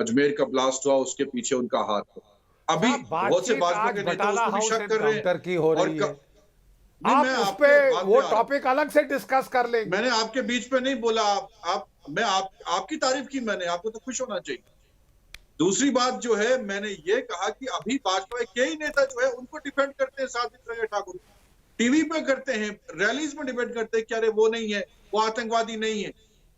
अजमेर का ब्लास्ट हुआ उसके पीछे उनका हाथ है। अभी बहुत से भाजपा के नेता उसको भी शक कर रहे हैं की हो रही है। आप उस पे वो टॉपिक अलग से डिस्कस कर लेंगे। मैंने आपके बीच पे नहीं बोला, मैं आपकी तारीफ की, मैंने आपको तो खुश होना चाहिए। दूसरी बात जो है, मैंने ये कहा कि अभी भाजपा के ही नेता जो है उनको डिफेंड करते हैं, साध्वी प्रज्ञा ठाकुर टीवी पे करते हैं, रैलीज में डिबेट करते हैं कि अरे वो नहीं है, वो आतंकवादी नहीं है।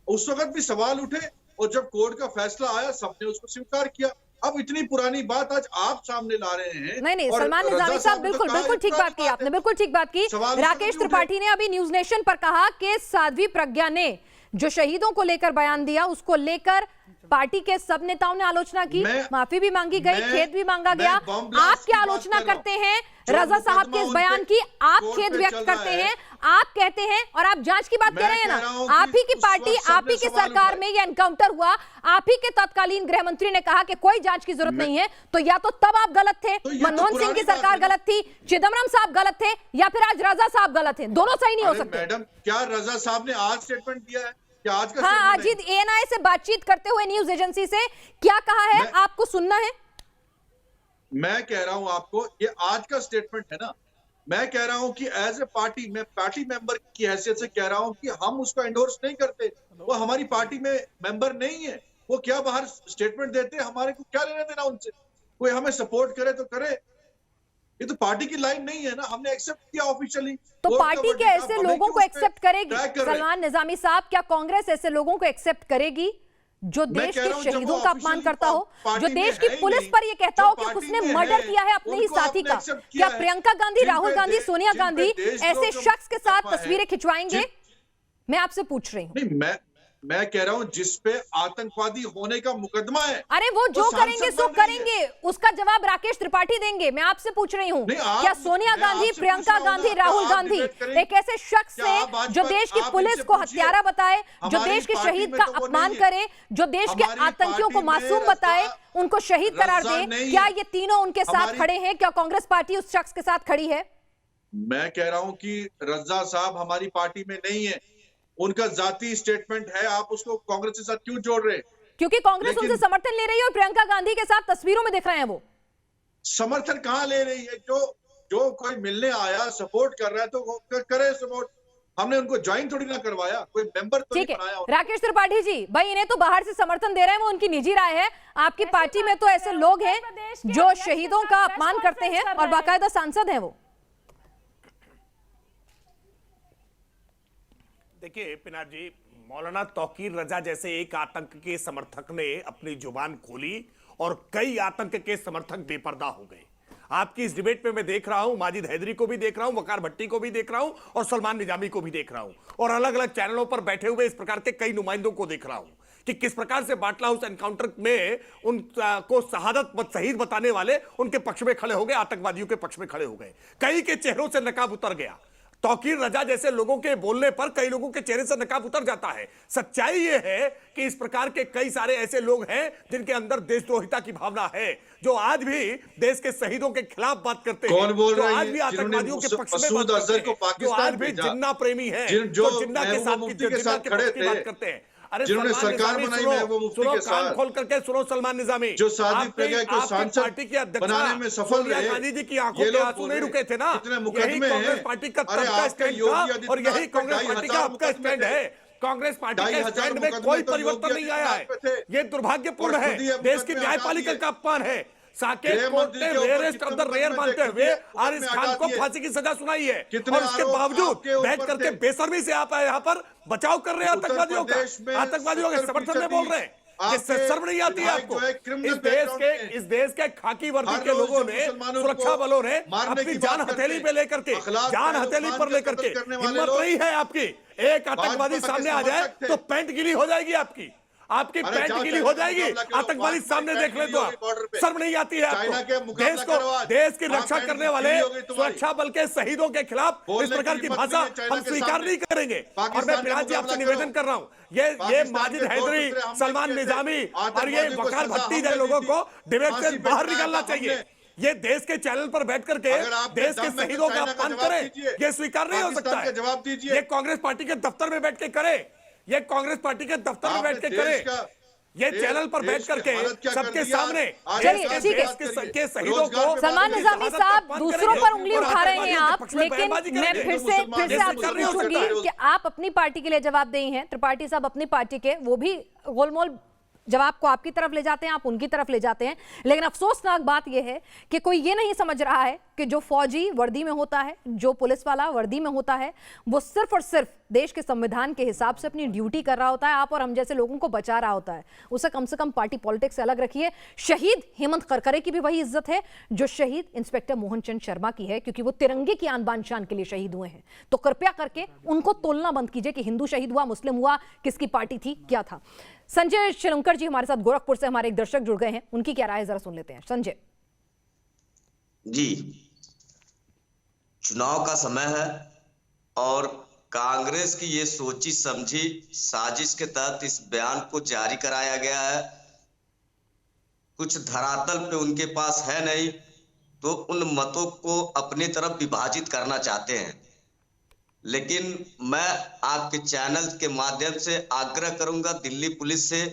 उस वक्त भी सवाल उठे और जब कोर्ट का फैसला आया सबने उसको स्वीकार किया। अब इतनी पुरानी बात आज आप सामने ला रहे हैं। नहीं, सलमान निजामी साहब बिल्कुल ठीक बात की आपने, बिल्कुल ठीक बात की। राकेश त्रिपाठी ने अभी न्यूज नेशन पर कहा कि साध्वी प्रज्ञा ने जो शहीदों को लेकर बयान दिया उसको लेकर पार्टी के सब नेताओं ने आलोचना की, माफी भी मांगी गई, खेद भी मांगा गया। आप क्या आलोचना करते हैं रजा साहब के इस बयान की? आप खेद व्यक्त करते हैं, आप कहते हैं और आप जांच की बात कह रहे हैं ना। आप ही की पार्टी, आप ही की सरकार में ये एनकाउंटर हुआ, आप ही के तत्कालीन गृह मंत्री ने कहा कि कोई जांच की जरूरत नहीं है, तो या तो तब आप गलत थे, मनमोहन सिंह की सरकार गलत थी, चिदम्बरम साहब गलत थे, या फिर आज रजा साहब गलत हैं। दोनों सही नहीं हो सकते। मैडम, क्या रजा साहब ने आज स्टेटमेंट दिया है? हाँ, आज ही ANI से बातचीत करते हुए न्यूज एजेंसी से क्या कहा है, आपको सुनना है? मैं कह रहा हूं आपको, ये आज का स्टेटमेंट है ना। मैं कह रहा हूं कि एज ए पार्टी, मैं पार्टी मेंबर की हैसियत से कह रहा हूं कि हम उसको एंडोर्स नहीं करते। वो हमारी पार्टी में मेंबर नहीं है, वो क्या बाहर स्टेटमेंट देते हैं, हमारे को क्या लेना देना उनसे। कोई हमें सपोर्ट करे तो करे, ये तो पार्टी की लाइन नहीं है ना। हमने एक्सेप्ट किया ऑफिशियली। तो पार्टी के ऐसे लोगों को एक्सेप्ट करेगी सलमान निजामी साहब? क्या कांग्रेस ऐसे लोगों को एक्सेप्ट करेगी जो देश के शहीदों का अपमान करता हो, जो देश की पुलिस पर ये कहता हो कि उसने मर्डर किया है अपने ही साथी का? क्या प्रियंका गांधी, राहुल गांधी, सोनिया गांधी ऐसे शख्स के साथ तस्वीरें खिंचवाएंगे? मैं आपसे पूछ रही हूँ। मैं कह रहा हूं जिस पे आतंकवादी होने का मुकदमा है। अरे वो जो करेंगे सो करेंगे, उसका जवाब राकेश त्रिपाठी देंगे। मैं आपसे पूछ रही हूँ, क्या सोनिया गांधी, प्रियंका गांधी, राहुल गांधी एक ऐसे शख्स है जो देश की पुलिस को हत्यारा बताए, जो देश के शहीद का अपमान करे, जो देश के आतंकियों को मासूम बताए, उनको शहीद करार दे? क्या ये तीनों उनके साथ खड़े हैं? क्या कांग्रेस पार्टी उस शख्स के साथ खड़ी है? मैं कह रहा हूं कि रजा साहब हमारी पार्टी में नहीं है, उनका जाती स्टेटमेंट है। आप उसको कांग्रेस के साथ क्यों जोड़ रहे हैं? क्योंकि कांग्रेस उनसे समर्थन ले रही है और प्रियंका गांधी के साथ तस्वीरों में दिख रहे हैं। वो समर्थन कहां ले रही है? जो कोई मिलने आया, सपोर्ट कर रहा है तो करे सपोर्ट। हमने उनको ज्वाइन थोड़ी ना करवाया, कोई मेंबर तो नहीं बनाया। राकेश त्रिपाठी जी, भाई इन्हें तो बाहर से समर्थन दे रहे हैं, वो उनकी निजी राय है। आपकी पार्टी में तो ऐसे लोग हैं जो शहीदों का अपमान करते हैं और बाकायदा सांसद हैं। वो देखिए पिनाक जी, मौलाना तौकीर रजा जैसे एक आतंक के समर्थक ने अपनी जुबान खोली और कई आतंक के समर्थक बेपर्दा हो गए। आपकी इस डिबेट में मैं देख रहा हूं, माजिद हैदरी को भी देख रहा हूं, वकार भट्टी को भी देख रहा हूं और सलमान निजामी को भी देख रहा हूं, और अलग अलग चैनलों पर बैठे हुए इस प्रकार के कई नुमाइंदों को देख रहा हूं कि किस प्रकार से बाटला हाउस एनकाउंटर में उनको शहीद बताने वाले उनके पक्ष में खड़े हो गए, आतंकवादियों के पक्ष में खड़े हो गए। कई के चेहरों से नकाब उतर गया। तौकीर रजा जैसे लोगों के बोलने पर कई लोगों के चेहरे से नकाब उतर जाता है। सच्चाई यह है कि इस प्रकार के कई सारे ऐसे लोग हैं जिनके अंदर देशद्रोहिता की भावना है, जो आज भी देश के शहीदों के खिलाफ बात करते हैं, जो आज भी आतंकवादियों के पक्ष में बात करते हैं, जो आज भी जिन्ना प्रेमी है, जो जिन्ना के साथ बात करते हैं। अरे जिन्होंने सरकार बनाई है वो मुफ्ती के साथ, कान खोल करके सुनो सलमान निजामी, जो शादी प्रज्ञा को सांसद पार्टी की अध्यक्ष बनाने में सफल रहे, गांधी जी की आंखों के आंसू नहीं रुके थे ना, यही कांग्रेस पार्टी का तब का स्टैंड था और यही कांग्रेस पार्टी का अब का स्टैंड है। कांग्रेस पार्टी के स्टैंड में कोई परिवर्तन नहीं आया है। ये दुर्भाग्यपूर्ण है, देश की न्यायपालिका का अपमान है। साकेत कोर्ट ने रेयरेस्ट ऑफ द रेयर मानते हुए आरिफ खान को फांसी की सजा सुनाई है और उसके बावजूद बैठ करके बेशर्मी से आप यहाँ पर बचाव कर रहे हैं आतंकवादियों का, आतंकवादियों के समर्थन में बोल रहे हैं। शर्म नहीं आती है आपको? इस देश के खाकी वर्दी के लोगों ने, सुरक्षा बलों ने अपनी जान हथेली पे लेकर के, जान हथेली पर लेकर के, हिम्मत नहीं है आपकी। एक आतंकवादी सामने आ जाए तो पैंट गीली हो जाएगी आपकी पैंट गीली हो जाएगी। आतंकवादी सामने देख ले तो आप, शर्म नहीं आती है आपको? देश की रक्षा करने वाले सुरक्षा बल के शहीदों के खिलाफ इस प्रकार की भाषा हम स्वीकार नहीं करेंगे। और मैं फिलहाल जी आपसे निवेदन कर रहा हूँ, ये माजिद हैदरी, सलमान निजामी और ये वकार भट्टी जैसे लोगों को डिबेट से बाहर निकलना चाहिए। ये देश के चैनल पर बैठ करके देश के शहीदों का अपमान करें, ये स्वीकार नहीं हो सकता है। जवाब दीजिए। ये कांग्रेस पार्टी के दफ्तर में बैठ के करे, ये कांग्रेस पार्टी के दफ्तर में बैठ के करे, ये चैनल पर बैठ करके सबके सामने के शहीदों को। सलमान निजामी साहब, दूसरों पर उंगली उठा रहे हैं आप, लेकिन मैं फिर से आपसे पूछूंगी कि आप अपनी पार्टी के लिए जवाबदेही हैं, त्रिपाठी साहब अपनी पार्टी के, वो भी गोलमोल जवाब को आपकी तरफ ले जाते हैं, आप उनकी तरफ ले जाते हैं। लेकिन अफसोसनाक बात यह है कि कोई ये नहीं समझ रहा है कि जो फौजी वर्दी में होता है, जो पुलिस वाला वर्दी में होता है, वो सिर्फ और सिर्फ देश के संविधान के हिसाब से अपनी ड्यूटी कर रहा होता है, आप और हम जैसे लोगों को बचा रहा होता है। उसे कम से कम पार्टी पॉलिटिक्स से अलग रखिए। शहीद हेमंत करकरे की भी वही इज्जत है जो शहीद इंस्पेक्टर मोहन चंद शर्मा की है, क्योंकि वो तिरंगे की आन बान शान के लिए शहीद हुए हैं। तो कृपया करके उनको तोलना बंद कीजिए कि हिंदू शहीद हुआ, मुस्लिम हुआ, किसकी पार्टी थी, क्या था। संजय श्रीलंकर जी हमारे साथ गोरखपुर से, हमारे एक दर्शक जुड़ गए हैं, उनकी क्या राय जरा सुन लेते हैं। संजय जी, चुनाव का समय है और कांग्रेस की ये सोची समझी साजिश के तहत इस बयान को जारी कराया गया है। कुछ धरातल पे उनके पास है नहीं, तो उन मतों को अपनी तरफ विभाजित करना चाहते हैं। लेकिन मैं आपके चैनल के माध्यम से आग्रह करूंगा दिल्ली पुलिस से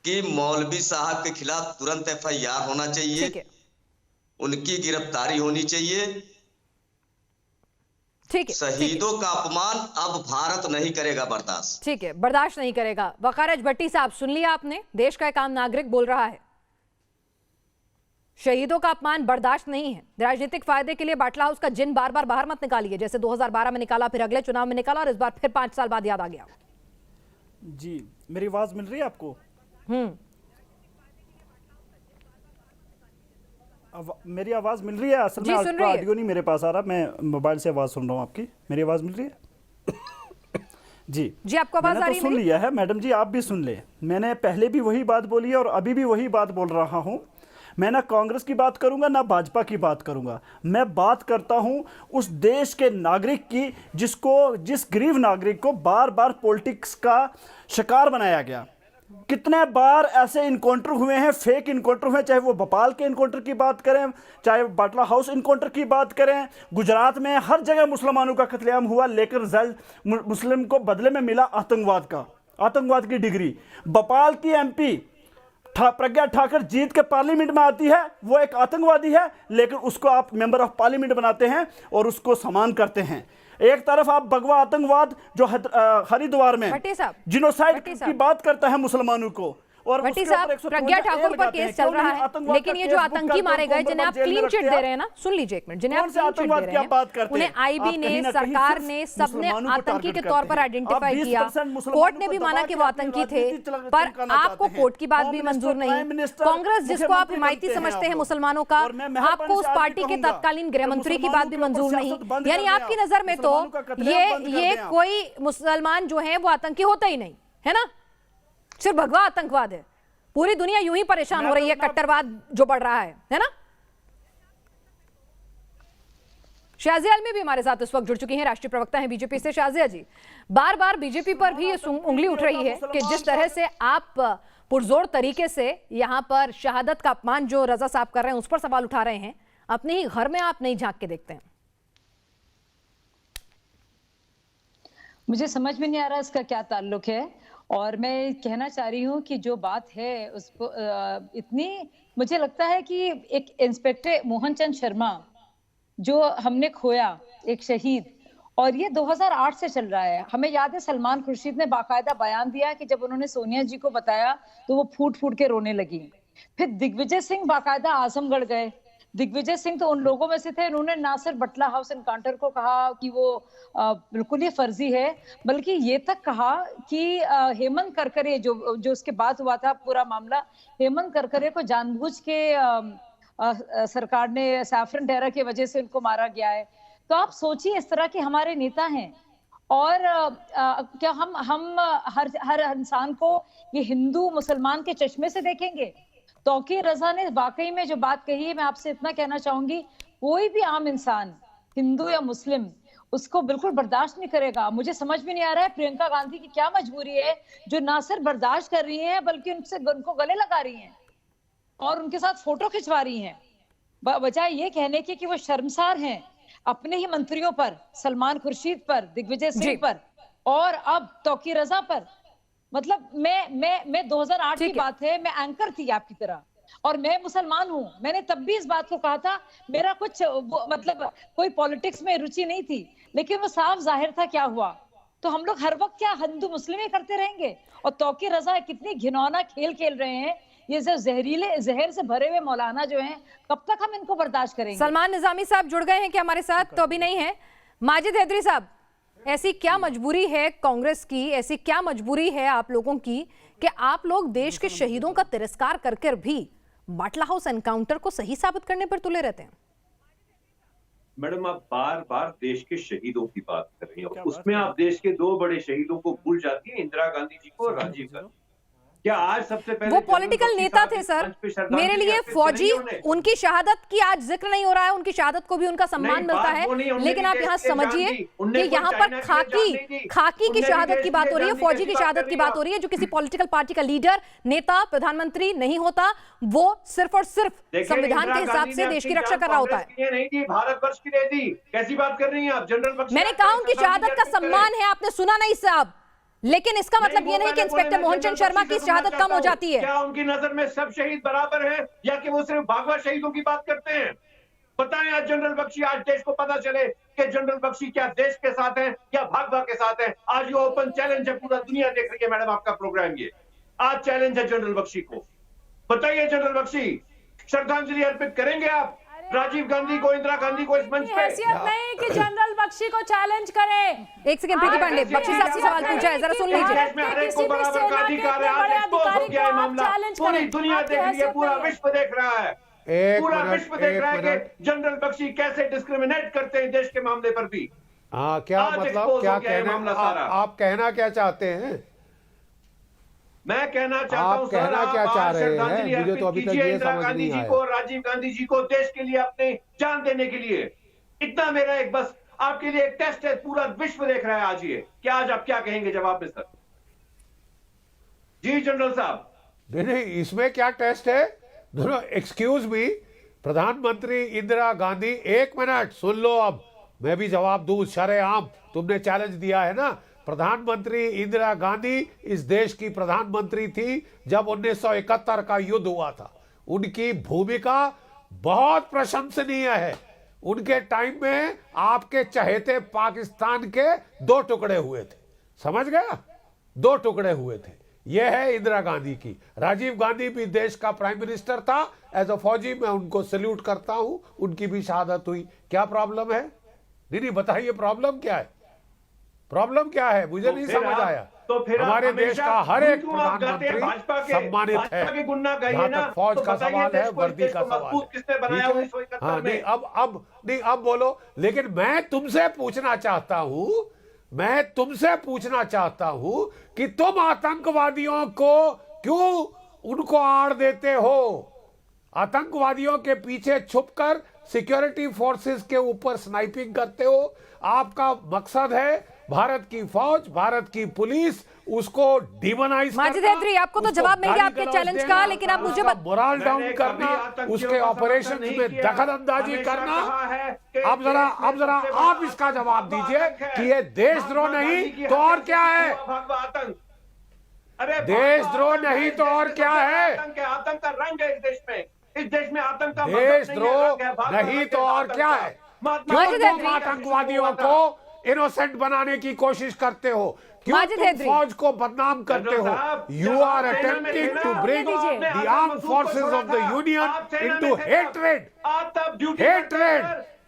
कि मौलवी साहब के खिलाफ तुरंत FIR होना चाहिए, उनकी गिरफ्तारी होनी चाहिए। ठीक है, शहीदों का अपमान अब भारत नहीं करेगा बर्दाश्त। ठीक है, बर्दाश्त नहीं करेगा। वकारज भट्टी साहब, सुन लिया आपने, देश का एक आम नागरिक बोल रहा है शहीदों का अपमान बर्दाश्त नहीं है। राजनीतिक फायदे के लिए बाटला हाउस का जिन बार बार बाहर मत निकालिए, जैसे 2012 में निकाला, फिर अगले चुनाव में निकाला और इस बार फिर 5 साल बाद याद आ गया। जी, मेरी आवाज मिल रही है आपको? मेरी आवाज मिल रही है? असल में आपका ऑडियो नहीं मेरे पास आ रहा, मैं मोबाइल से आवाज सुन रहा हूँ आपकी। मेरी आवाज मिल रही है? जी आपको आवाज आ रही है? सुन लिया है मैडम जी, आप भी सुन ले। मैंने पहले भी वही बात बोली है और अभी भी वही बात बोल रहा हूँ। मैं ना कांग्रेस की बात करूंगा ना भाजपा की बात करूंगा, मैं बात करता हूं उस देश के नागरिक की जिस गरीब नागरिक को बार बार पॉलिटिक्स का शिकार बनाया गया। कितने बार ऐसे इनकाउंटर हुए हैं, फेक इनकाउंटर हुए, चाहे वो भोपाल के इनकाउंटर की बात करें, चाहे बाटला हाउस इनकाउंटर की बात करें, गुजरात में हर जगह मुसलमानों का कत्लेआम हुआ, लेकिन रिजल्ट मुस्लिम को बदले में मिला आतंकवाद की डिग्री। भोपाल की MP प्रज्ञा ठाकुर जीत के पार्लियामेंट में आती है, वो एक आतंकवादी है, लेकिन उसको आप मेंबर ऑफ पार्लियामेंट बनाते हैं और उसको सम्मान करते हैं। एक तरफ आप भगवा आतंकवाद जो हरिद्वार में जिनोसाइड की बात करता है मुसलमानों को, और भट्टी साहब, प्रज्ञा ठाकुर पर केस चल रहा है, लेकिन ये जो आतंकी मारे गए जिन्हें आप क्लीन चिट दे रहे हैं ना, सुन लीजिए एक मिनट, जिन्हें आप क्लीन चिट दे रहे हैं, उन्हें IB ने, सरकार ने, सबने आतंकी के तौर पर आइडेंटिफाई किया। कोर्ट ने भी माना कि वो आतंकी थे, पर आपको कोर्ट की बात भी मंजूर नहीं। कांग्रेस जिसको आप हिमायती समझते हैं मुसलमानों का, आपको उस पार्टी के तत्कालीन गृह मंत्री की बात भी मंजूर नहीं। यानी आपकी नजर में तो ये कोई मुसलमान जो है वो आतंकी होता ही नहीं है ना, सिर्फ भगवा आतंकवाद है। पूरी दुनिया यूं ही परेशान हो रही है, कट्टरवाद जो बढ़ रहा है ना। शाजिया आलमी भी हमारे साथ इस वक्त जुड़ चुकी हैं, राष्ट्रीय प्रवक्ता हैं बीजेपी से। शाजिया जी, बार बार बीजेपी पर भी ये उंगली उठ रही है कि जिस तरह से आप पुरजोर तरीके से यहाँ पर शहादत का अपमान जो रजा साहब कर रहे हैं उस पर सवाल उठा रहे हैं, अपने ही घर में आप नहीं झांक के देखते हैं। मुझे समझ में नहीं आ रहा इसका क्या ताल्लुक है, और मैं कहना चाह रही हूँ कि जो बात है उसको इतनी, मुझे लगता है कि एक इंस्पेक्टर मोहन चंद शर्मा जो हमने खोया, एक शहीद, और ये 2008 से चल रहा है। हमें याद है सलमान खुर्शीद ने बाकायदा बयान दिया कि जब उन्होंने सोनिया जी को बताया तो वो फूट फूट के रोने लगी। फिर दिग्विजय सिंह बाकायदा आजमगढ़ गए। दिग्विजय सिंह तो उन लोगों में से थे, उन्होंने ना सिर्फ बटला हाउस एनकाउंटर को कहा कि वो बिल्कुल ही फर्जी है, बल्कि ये तक कहा कि हेमंत करकरे जो उसके बाद हुआ था पूरा मामला, हेमंत करकरे को जानबूझ के सरकार ने सैफरन टेरर की वजह से उनको मारा गया है। तो आप सोचिए, इस तरह के हमारे नेता हैं, और क्या हम हर इंसान को ये हिंदू मुसलमान के चश्मे से देखेंगे? तौकीर रजा ने वाकई में जो बात कही है, मैं आपसे इतना कहना चाहूंगी, कोई भी आम इंसान, हिंदू या मुस्लिम, उसको बिल्कुल बर्दाश्त नहीं करेगा। मुझे समझ में नहीं आ रहा है प्रियंका गांधी की क्या मजबूरी है जो ना सिर्फ बर्दाश्त कर रही है बल्कि उनको गले लगा रही हैं और उनके साथ फोटो खिंचवा रही हैं, बजाय ये कहने की कि वो शर्मसार हैं अपने ही मंत्रियों पर, सलमान खुर्शीद पर, दिग्विजय सिंह पर, और अब तौकीर रजा पर। मतलब मैं 2008 की बात है, मैं एंकर थी आपकी तरह, और मैं मुसलमान हूँ। मैंने तब भी इस बात को कहा था, मेरा कुछ मतलब कोई पॉलिटिक्स में रुचि नहीं थी, लेकिन वो साफ जाहिर था क्या हुआ। तो हम लोग हर वक्त क्या हिंदू मुस्लिम ही करते रहेंगे? और तौकीर रजा कितनी घिनौना खेल खेल रहे हैं, ये जो जहर से भरे हुए मौलाना जो हैं, कब तक हम इनको बर्दाश्त करेंगे? सलमान निजामी साहब जुड़ गए हैं क्या हमारे साथ? तो अभी नहीं है। माजिद हैदरी साहब, ऐसी क्या मजबूरी है कांग्रेस की, ऐसी क्या मजबूरी है आप लोगों की कि आप लोग देश के शहीदों का तिरस्कार करके भी बाटला हाउस एनकाउंटर को सही साबित करने पर तुले रहते हैं? मैडम, आप बार बार देश के शहीदों की बात कर रही हैं, उसमें आप देश के दो बड़े शहीदों को भूल जाती हैं, इंदिरा गांधी जी को और राजीव गांधी। क्या आज सबसे पहले वो पॉलिटिकल नेता थे सर, मेरे लिए फौजी, उनकी शहादत की आज जिक्र नहीं हो रहा है, उनकी शहादत को भी उनका सम्मान मिलता है, लेकिन आप यहाँ समझिए कि यहाँ पर खाकी की शहादत की बात हो रही है, फौजी की शहादत की बात हो रही है, जो किसी पॉलिटिकल पार्टी का लीडर, नेता, प्रधानमंत्री नहीं होता, वो सिर्फ और सिर्फ संविधान के हिसाब से देश की रक्षा कर रहा होता है। नहीं दी, भारतवर्ष की नहीं दी। कैसी बात कर रही हैं आप? जनरल बख्शी, मैंने कहा उनकी शहादत का सम्मान है, आपने सुना नहीं साहब, लेकिन इसका मतलब ये नहीं कि इंस्पेक्टर मोहन चंद शर्मा की शहादत कम हो जाती है। क्या उनकी नजर में सब शहीद बराबर हैं, या कि वो सिर्फ भागवा शहीदों की बात करते हैं? बताएं आज जनरल बख्शी, आज देश को पता चले कि जनरल बख्शी क्या देश के साथ हैं या भागवा के साथ हैं। आज ये ओपन चैलेंज है, पूरा दुनिया देख रही है मैडम आपका प्रोग्राम, ये आज चैलेंज है जनरल बख्शी को। बताइए जनरल बख्शी, श्रद्धांजलि अर्पित करेंगे आप राजीव गांधी को, इंदिरा गांधी को इस मंच पे? हैसियत नहीं कि जनरल बख्शी को चैलेंज करें। एक सेकंड प्रीति पांडे, बख्शी साहब से सवाल पूछा है, जरा सुन लीजिए। किसी भी सेना के इतने बड़े अधिकारी को आप चैलेंज करें, पूरी दुनिया देख रही है, पूरा विश्व देख रहा है, पूरा विश्व देख रहा है कि जनरल बख्शी कैसे डिस्क्रिमिनेट करते हैं देश के मामले पर भी। हाँ, क्या मतलब, क्या कहना आप कहना क्या चाहते हैं? मैं कहना चाहता हूं सर, आप श्रद्धांजलि अर्पित कीजिए इंदिरा गांधी जी को, राजीव गांधी जी को, देश के लिए अपनी जान देने के लिए। इतना मेरा एक बस आपके लिए एक टेस्ट है, पूरा विश्व देख रहा है आज ये। क्या आज आप क्या कहेंगे जवाब में सर? जी जनरल साहब। नहीं, इसमें क्या टेस्ट है? दोनों, एक्सक्यूज मी, प्रधानमंत्री इंदिरा गांधी, एक मिनट सुन लो, अब मैं भी जवाब दूं शरेआम, तुमने चैलेंज दिया है ना। प्रधानमंत्री इंदिरा गांधी इस देश की प्रधानमंत्री थी जब 1971 का युद्ध हुआ था। उनकी भूमिका बहुत प्रशंसनीय है। उनके टाइम में आपके चहेते पाकिस्तान के 2 टुकड़े हुए थे, समझ गया? 2 टुकड़े हुए थे। यह है इंदिरा गांधी की। राजीव गांधी भी देश का प्राइम मिनिस्टर था, एज अ फौजी मैं उनको सैल्यूट करता हूं, उनकी भी शहादत हुई। क्या प्रॉब्लम है? नहीं, बताइए प्रॉब्लम क्या है? प्रॉब्लम क्या है? मुझे नहीं समझ आया। तो फिर हमारे देश का हर एक प्रधानमंत्री सम्मानित है। जहां तक फौज का सवाल है, वर्दी का सवाल है। हाँ, नहीं, अब बोलो। लेकिन मैं तुमसे पूछना चाहता हूं कि तुम आतंकवादियों को क्यों उनको आड़ देते हो? आतंकवादियों के पीछे छुपकर सिक्योरिटी फोर्सेस के ऊपर स्नाइपिंग करते हो। आपका मकसद है भारत की फौज, भारत की पुलिस, उसको डिमोनाइज करना। माजिद हैदरी, आपको तो जवाब मिल गया आपके चैलेंज का, लेकिन आप मुझे मोरल डाउन करना, उसके ऑपरेशन में दखल अंदाजी करना। अब जरा आप इसका जवाब दीजिए कि ये देशद्रोह नहीं तो और क्या है? देशद्रोह नहीं तो और क्या है? आतंक का रंग है इस देश में आतंक का देशद्रोह नहीं तो और क्या है? क्यों आतंकवादियों को इनोसेंट बनाने की कोशिश करते हो? क्यों तुम फौज को बदनाम करते हो? You are attempting to bring the armed forces of the union into hatred.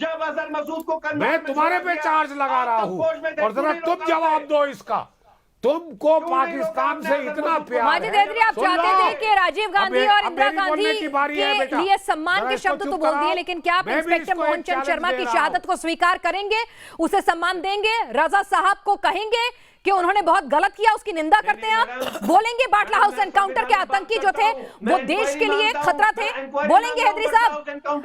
जब अजहर मसूद को मैं तुम्हारे पे चार्ज लगा रहा हूँ और जरा तुम जवाब दो इसका। तुमको पाकिस्तान से इतना प्यार है। माजिद हैदरी, आप चाहते थे कि राजीव गांधी और इंदिरा गांधी के लिए सम्मान के शब्द तो बोल दिए, लेकिन क्या आप इंस्पेक्टर मोहन चंद शर्मा की शहादत को स्वीकार करेंगे, उसे सम्मान देंगे? रजा साहब को कहेंगे कि उन्होंने बहुत गलत किया, उसकी निंदा करते हैं आप? बोलेंगे बाटला हाउस एनकाउंटर के आतंकी जो थे वो देश के लिए खतरा थे? बोलेंगे हैदरी साहब?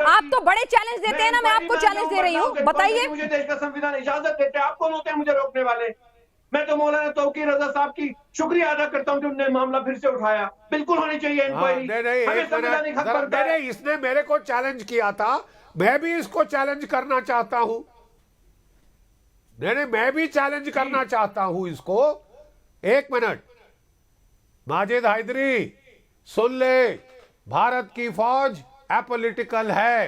आप तो बड़े चैलेंज देते हैं ना, मैं आपको चैलेंज दे रही हूँ, बताइए। मुझे देश का संविधान इजाजत देते हैं, आप कौन होते हैं मुझे रोकने वाले? मैं तो मौलाना तौकीर रजा साहब की शुक्रिया अदा करता हूं कि उन्होंने मामला फिर से उठाया। बिल्कुल होनी चाहिए इंक्वायरी। नहीं, इसने मेरे को चैलेंज किया था, मैं भी इसको चैलेंज करना चाहता हूं। नहीं, मैं भी चैलेंज करना चाहता हूं इसको। एक मिनट, माजिद हैदरी सुन ले, भारत की फौज एपॉलिटिकल है।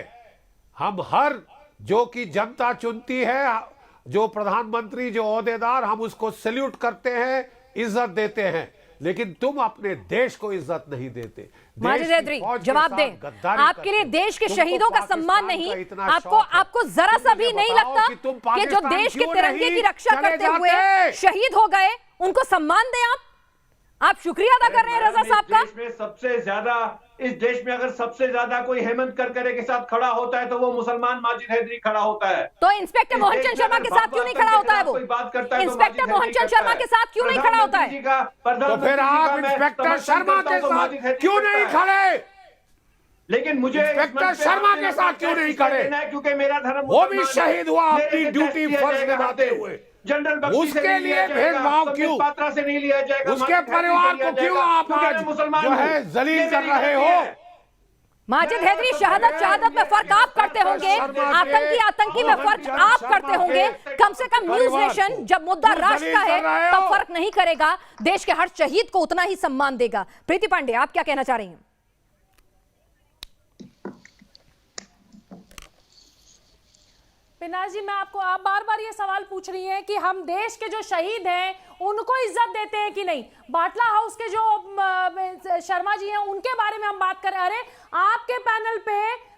हम हर जो कि जनता चुनती है, जो प्रधानमंत्री, जो ओहदेदार, हम उसको सैल्यूट करते हैं, इज्जत देते हैं, लेकिन तुम अपने देश को इज्जत नहीं देते। माजिद हैदरी, जवाब दें। आपके लिए देश के शहीदों का सम्मान नहीं, आपको जरा सा भी नहीं लगता कि जो देश के तिरंगे की रक्षा करते हुए शहीद हो गए उनको सम्मान दें? आप शुक्रिया अदा कर रहे हैं रजा साहब का। इस देश में सबसे ज्यादा, इस देश में अगर सबसे ज्यादा कोई हेमंत करकरे के साथ खड़ा होता है तो वो मुसलमान माजिद हैदरी खड़ा होता है। तो इंस्पेक्टर मोहन चंद शर्मा के साथ क्यों नहीं खड़ा होता है वो? इंस्पेक्टर मोहन चंद शर्मा के साथ क्यों नहीं खड़ा होता है? तो फिर आप इंस्पेक्टर शर्मा के साथ क्यों नहीं खड़े? लेकिन मुझे इंस्पेक्टर शर्मा के साथ क्यों नहीं खड़े? क्योंकि मेरा धर्म, वो भी शहीद हुआ अपनी ड्यूटी फर्ज निभाते हुए। जनरल उसके लिए भेदभाव क्यों? पात्रा से नहीं लिया जाएगा, उसके परिवार को क्यों आप जो है जलील कर रहे हो? माजिद हैदरी, शहादत में फर्क आप करते होंगे, आतंकी में फर्क आप करते होंगे। कम से कम न्यूज नेशन जब मुद्दा राष्ट्र का है तब फर्क नहीं करेगा, देश के हर शहीद को उतना ही सम्मान देगा। प्रीति पांडे, आप क्या कहना चाह रही हैं? पिनाज जी, मैं आपको, आप बार बार ये सवाल पूछ रही हैं कि हम देश के जो शहीद हैं उनको इज्जत देते हैं कि नहीं। बाटला हाउस के जो शर्मा जी हैं उनके बारे में हम बात करें। अरे आपके पैनल पे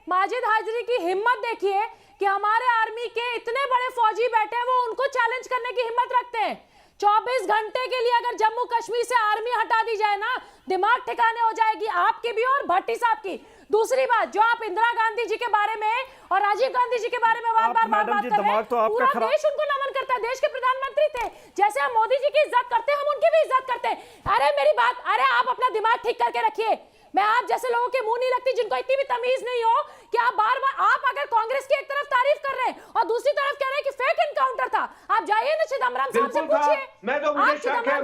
माजिद हैदरी की हिम्मत देखिए कि हमारे आर्मी के इतने बड़े फौजी बैठे हैं, वो उनको चैलेंज करने की हिम्मत रखते हैं। 24 घंटे के लिए अगर जम्मू कश्मीर से आर्मी हटा दी जाए ना, दिमाग ठिकाने हो जाएगी आपकी भी और भट्टी साहब की। दूसरी बात, जो आप इंदिरा गांधी जी के बारे में और राजीव गांधी जी के बारे में बार बात कर रहे हैं, पूरा देश उनको नमन करता है, देश के प्रधानमंत्री थे। जैसे हम मोदी जी की इज्जत करते हैं, हम उनकी भी इज्जत करते हैं। अरे मेरी बात, अरे आप अपना दिमाग ठीक करके रखिए। मैं आप जैसे लोगों के मुंह नहीं लगती जिनको इतनी भी तमीज नहीं हो कि आप बार बार, आप अगर कांग्रेस की एक तरफ तारीफ कर रहे हैं और दूसरी तरफ कह रहे हैं कि फेक एनकाउंटर था, आप जाइए ना चिदम्बरम साहब से पूछिए। मैं तो, मुझे शक है,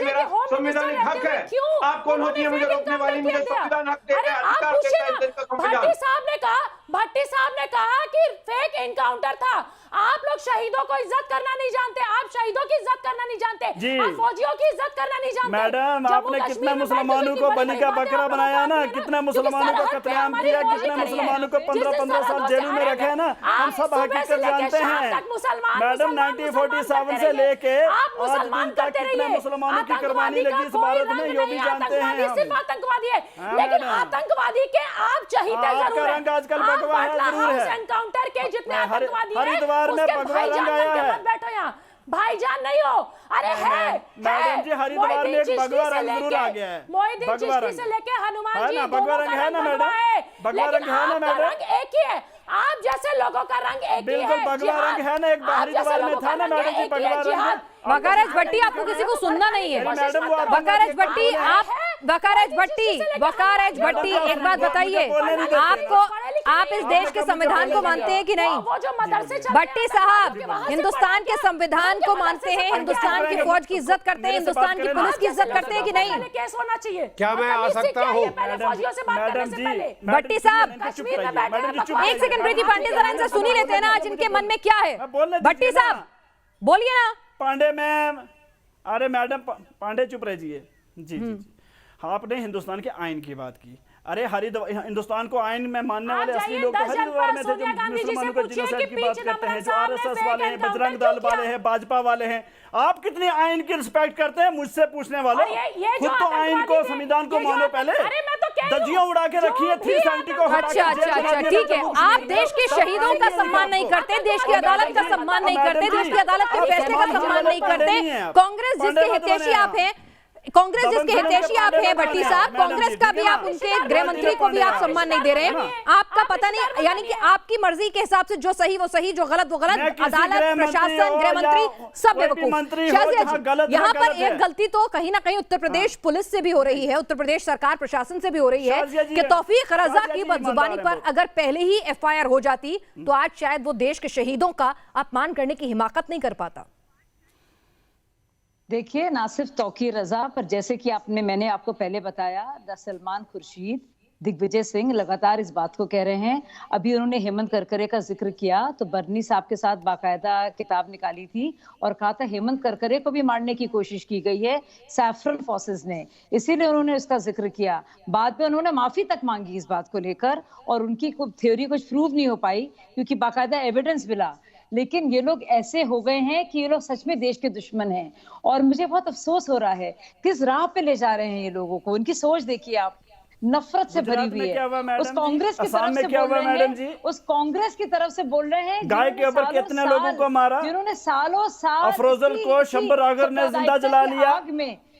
मेरा संवैधानिक हक है। आप कौन होती है मुझे रोकने वाली? मुझे संविधान हक देता है, अधिकार देता है देश का संविधान। भट्टी साहब ने कहा कि फेक एनकाउंटर था। आप लोग शहीदों को इज्जत करना नहीं जानते, आप शहीदों की इज्जत करना नहीं जानते, आप फौजियों की इज्जत करना नहीं जानते। मैडम, आपने कितने मुसलमानों को बलि का बकरा बनाया ना, कितने मुसलमानों को कत्लेआम किया, कितने मुसलमानों को 15-15 साल जेल में रखे ना, हम सब हकीकत जानते हैं। मैडम, 1947 से लेके आज दिन तक कितने मुसलमानों की कुर्बानी लगी इस भारत में, ये भी जानते हैं। सिर्फ आतंकवादी है, लेकिन आतंकवादी के आप चहीते जरूर हैं। आजकल भगवा जरूर है। एनकाउंटर के जितने आतंकवादी हैं, हरिद्वार में भगवा रंग आया है। बैठो यहाँ, भाईजान नहीं हो। अरे है मैडम जी, हरिद्वार में एक भगवा रंग जरूर आ गया है। मोहिउद्दीन चिश्ती से लेके हनुमान जी, भगवा रंग है ना मैडम, भगवा रंग है ना मैडम, रंग एक ही है। आप जैसे लोगों का रंग एक ही है। बिल्कुल भगवा रंग है ना, एक हरिद्वार में था ना मैडम जी भगवा रंग। वकारेज भट्टी, आपको किसी को सुनना नहीं है। वकारेज भट्टी, आप वकारेज भट्टी एक बात बताइए, आपको आप इस देश के संविधान को मानते हैं कि नहीं? वो जो मदरसे चलते हैं, भट्टी साहब, हिंदुस्तान के संविधान को मानते हैं, हिंदुस्तान की फौज की इज्जत करते हैं, हिंदुस्तान की पुलिस की इज्जत करते हैं कि नहीं? केस होना चाहिए। क्या मैं आ सकता हूँ? फौजियों से बात करने से पहले भट्टी साहब, कश्मीर में बैठे हैं, एक सेकंड प्रीति पांडे, जरा इनसे सुनी लेते हैं ना आज इनके मन में क्या है। भट्टी साहब बोलिए ना। पांडे मैम, अरे मैडम पांडे चुप रहिए। जी जी, आपने हिंदुस्तान के आइन की बात की। अरे हिंदुस्तान को आइन में मानने वाले असली लोग तो हरिद्वार में थे, जो मुसलमानों को जिनोसाइड की बात करते हैं, जो आरएसएस वाले हैं, बजरंग दल वाले हैं, भाजपा वाले हैं। आप कितने आइन की रिस्पेक्ट करते हैं मुझसे पूछने वाले? खुद तो आइन को, संविधान को मानो पहले। दजियां उड़ा के रखी है 370 को। अच्छा, ठीक है। आप देश के शहीदों का सम्मान नहीं करते, देश की अदालत का सम्मान नहीं करते, देश की अदालत के फैसले का सम्मान नहीं करते। कांग्रेस जिसके हितैषी आप हैं, कांग्रेस जिसके हितैषी आप हैं भट्टी साहब, कांग्रेस का भी आप उनके गृह मंत्री को भी आप सम्मान नहीं दे रहे हैं। आपका पता नहीं, यानी कि आपकी मर्जी के हिसाब से जो सही वो सही, जो गलत वो गलत। अदालत, प्रशासन, गृह मंत्री सब बेवकूफ। यहाँ पर एक गलती तो कहीं ना कहीं उत्तर प्रदेश पुलिस से भी हो रही है, उत्तर प्रदेश सरकार प्रशासन से भी हो रही है कि तौफीक रजा की बदजुबानी पर अगर पहले ही FIR हो जाती तो आज शायद वो देश के शहीदों का अपमान करने की हिमाकत नहीं कर पाता। देखिए, ना सिर्फ तौकीर रजा पर, जैसे कि मैंने आपको पहले बताया, सलमान खुर्शीद, दिग्विजय सिंह लगातार इस बात को कह रहे हैं। अभी उन्होंने हेमंत करकरे का जिक्र किया तो बर्नी साहब के साथ बाकायदा किताब निकाली थी और कहा था हेमंत करकरे को भी मारने की कोशिश की गई है सैफरन फोर्सेस ने, इसीलिए उन्होंने उसका जिक्र किया। बाद में उन्होंने माफी तक मांगी इस बात को लेकर और उनकी थ्योरी कुछ प्रूव नहीं हो पाई क्योंकि बाकायदा एविडेंस मिला। लेकिन ये लोग ऐसे हो गए हैं कि ये लोग सच में देश के दुश्मन हैं और मुझे बहुत अफसोस हो रहा है किस राह पे ले जा रहे हैं ये लोगों को। इनकी सोच देखिए आप, नफरत से भरी हुई है। उस कांग्रेस की तरफ से बोल रहे हैं, उस कांग्रेस की तरफ से बोल रहे हैं गाय के ऊपर कितने लोगों को मारा, जिन्होंने सालों साल अफरोजल को शंबर आगर ने जिंदा जला लिया।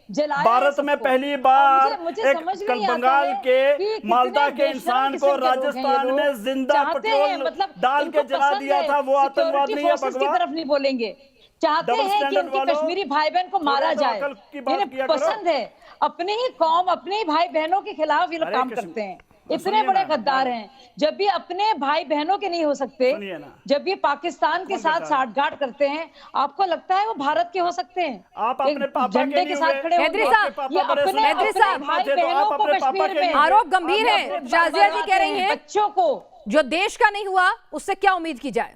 भारत में पहली बार एक बंगाल के मालदा के इंसान को राजस्थान में जिंदा पेट्रोल डाल के जला दिया था। वो आतंकवाद नहीं है, की तरफ नहीं बोलेंगे। चाहते हैं कि उनके कश्मीरी भाई बहन को मारा जाए, इन्हें पसंद है। अपने ही कौम, अपने ही भाई बहनों के खिलाफ ये लोग काम करते हैं। इतने बड़े गद्दार हैं। जब भी अपने भाई बहनों के नहीं हो सकते, जब ये पाकिस्तान के साथ साठगांठ करते हैं, आपको लगता है वो भारत के हो सकते हैं? आप अपने पापा झंडे के साथ खड़े हैदरी साहब, भाई बहनों को कश्मीर में आरोप गंभीर है। शाजिया जी कह रही हैं बच्चों को जो देश का नहीं हुआ उससे क्या उम्मीद की जाए?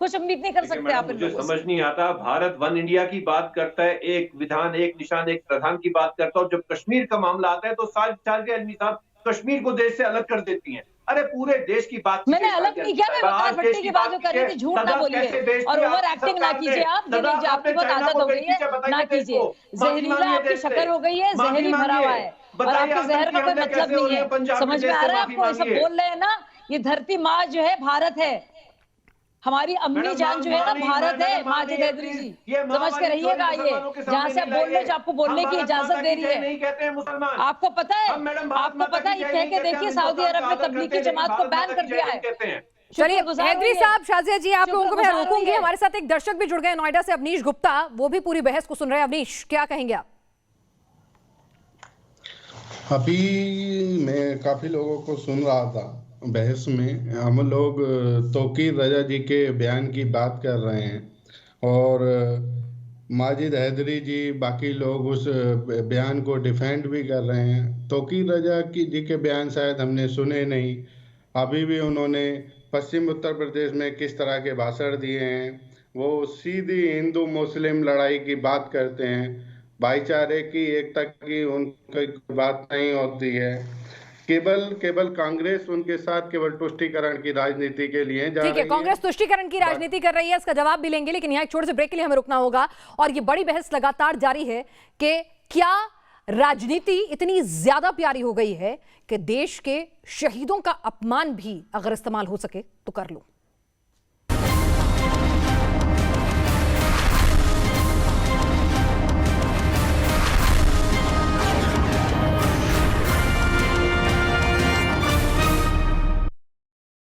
कुछ उम्मीद नहीं कर सकते आप। मुझे समझ नहीं आता, भारत वन इंडिया की बात करता है, एक विधान, एक निशान, एक प्रधान की बात करता है, और जब कश्मीर का मामला आता है तो साथ कश्मीर को देश से अलग कर देती हैं। अरे पूरे देश की बात मैंने अलग नहीं किया, मैं बता भट्टी की बात जो कर रही थी, झूठ ना बोलिए और ओवर एक्टिंग ना कीजिए। आप आपकी बहुत आदत हो गई है, ना कीजिए। जहरीला आपकी शक्कर हो गई है, जहरी भरा हुआ है और आपके जहर का कोई मतलब नहीं है। समझ में आ रहा है आपको? सब बोल रहे हैं ना, ये धरती माँ जो है भारत है, हमारी अम्मी जान जो है ना भारत है। माँ जगैदरी जी समझ के रहिएगा, ये जहाँ से आप बोल रहे हैं, आपको बोलने की इजाजत दे रही है। आपको पता है, आपको पता है, ये कह के देखिए सऊदी अरब में तबलीगी जमात को बैन कर दिया है। चलिए हैदरी साहब, शाजिया जी, आप लोगों को मैं रोकूंगी। हमारे साथ एक दर्शक भी जुड़ गए नोएडा से, अवनीश गुप्ता, वो भी पूरी बहस को सुन रहे हैं। अवनीश, क्या कहेंगे आप? अभी मैं काफी लोगों को सुन रहा था बहस में, हम लोग तौकीर रजा जी के बयान की बात कर रहे हैं और माजिद हैदरी जी, बाकी लोग उस बयान को डिफेंड भी कर रहे हैं। तौकीर रजा जी के बयान शायद हमने सुने नहीं। अभी भी उन्होंने पश्चिम उत्तर प्रदेश में किस तरह के भाषण दिए हैं। वो सीधी हिंदू मुस्लिम लड़ाई की बात करते हैं, भाईचारे की, एकता की उनकी बात नहीं होती है। केवल कांग्रेस उनके साथ केवल तुष्टीकरण की राजनीति के लिए जा रही है। ठीक है, कांग्रेस तुष्टीकरण की राजनीति कर रही है, इसका जवाब भी लेंगे, लेकिन यहाँ एक छोटे से ब्रेक के लिए हमें रुकना होगा। और ये बड़ी बहस लगातार जारी है कि क्या राजनीति इतनी ज्यादा प्यारी हो गई है कि देश के शहीदों का अपमान भी अगर इस्तेमाल हो सके तो कर लो।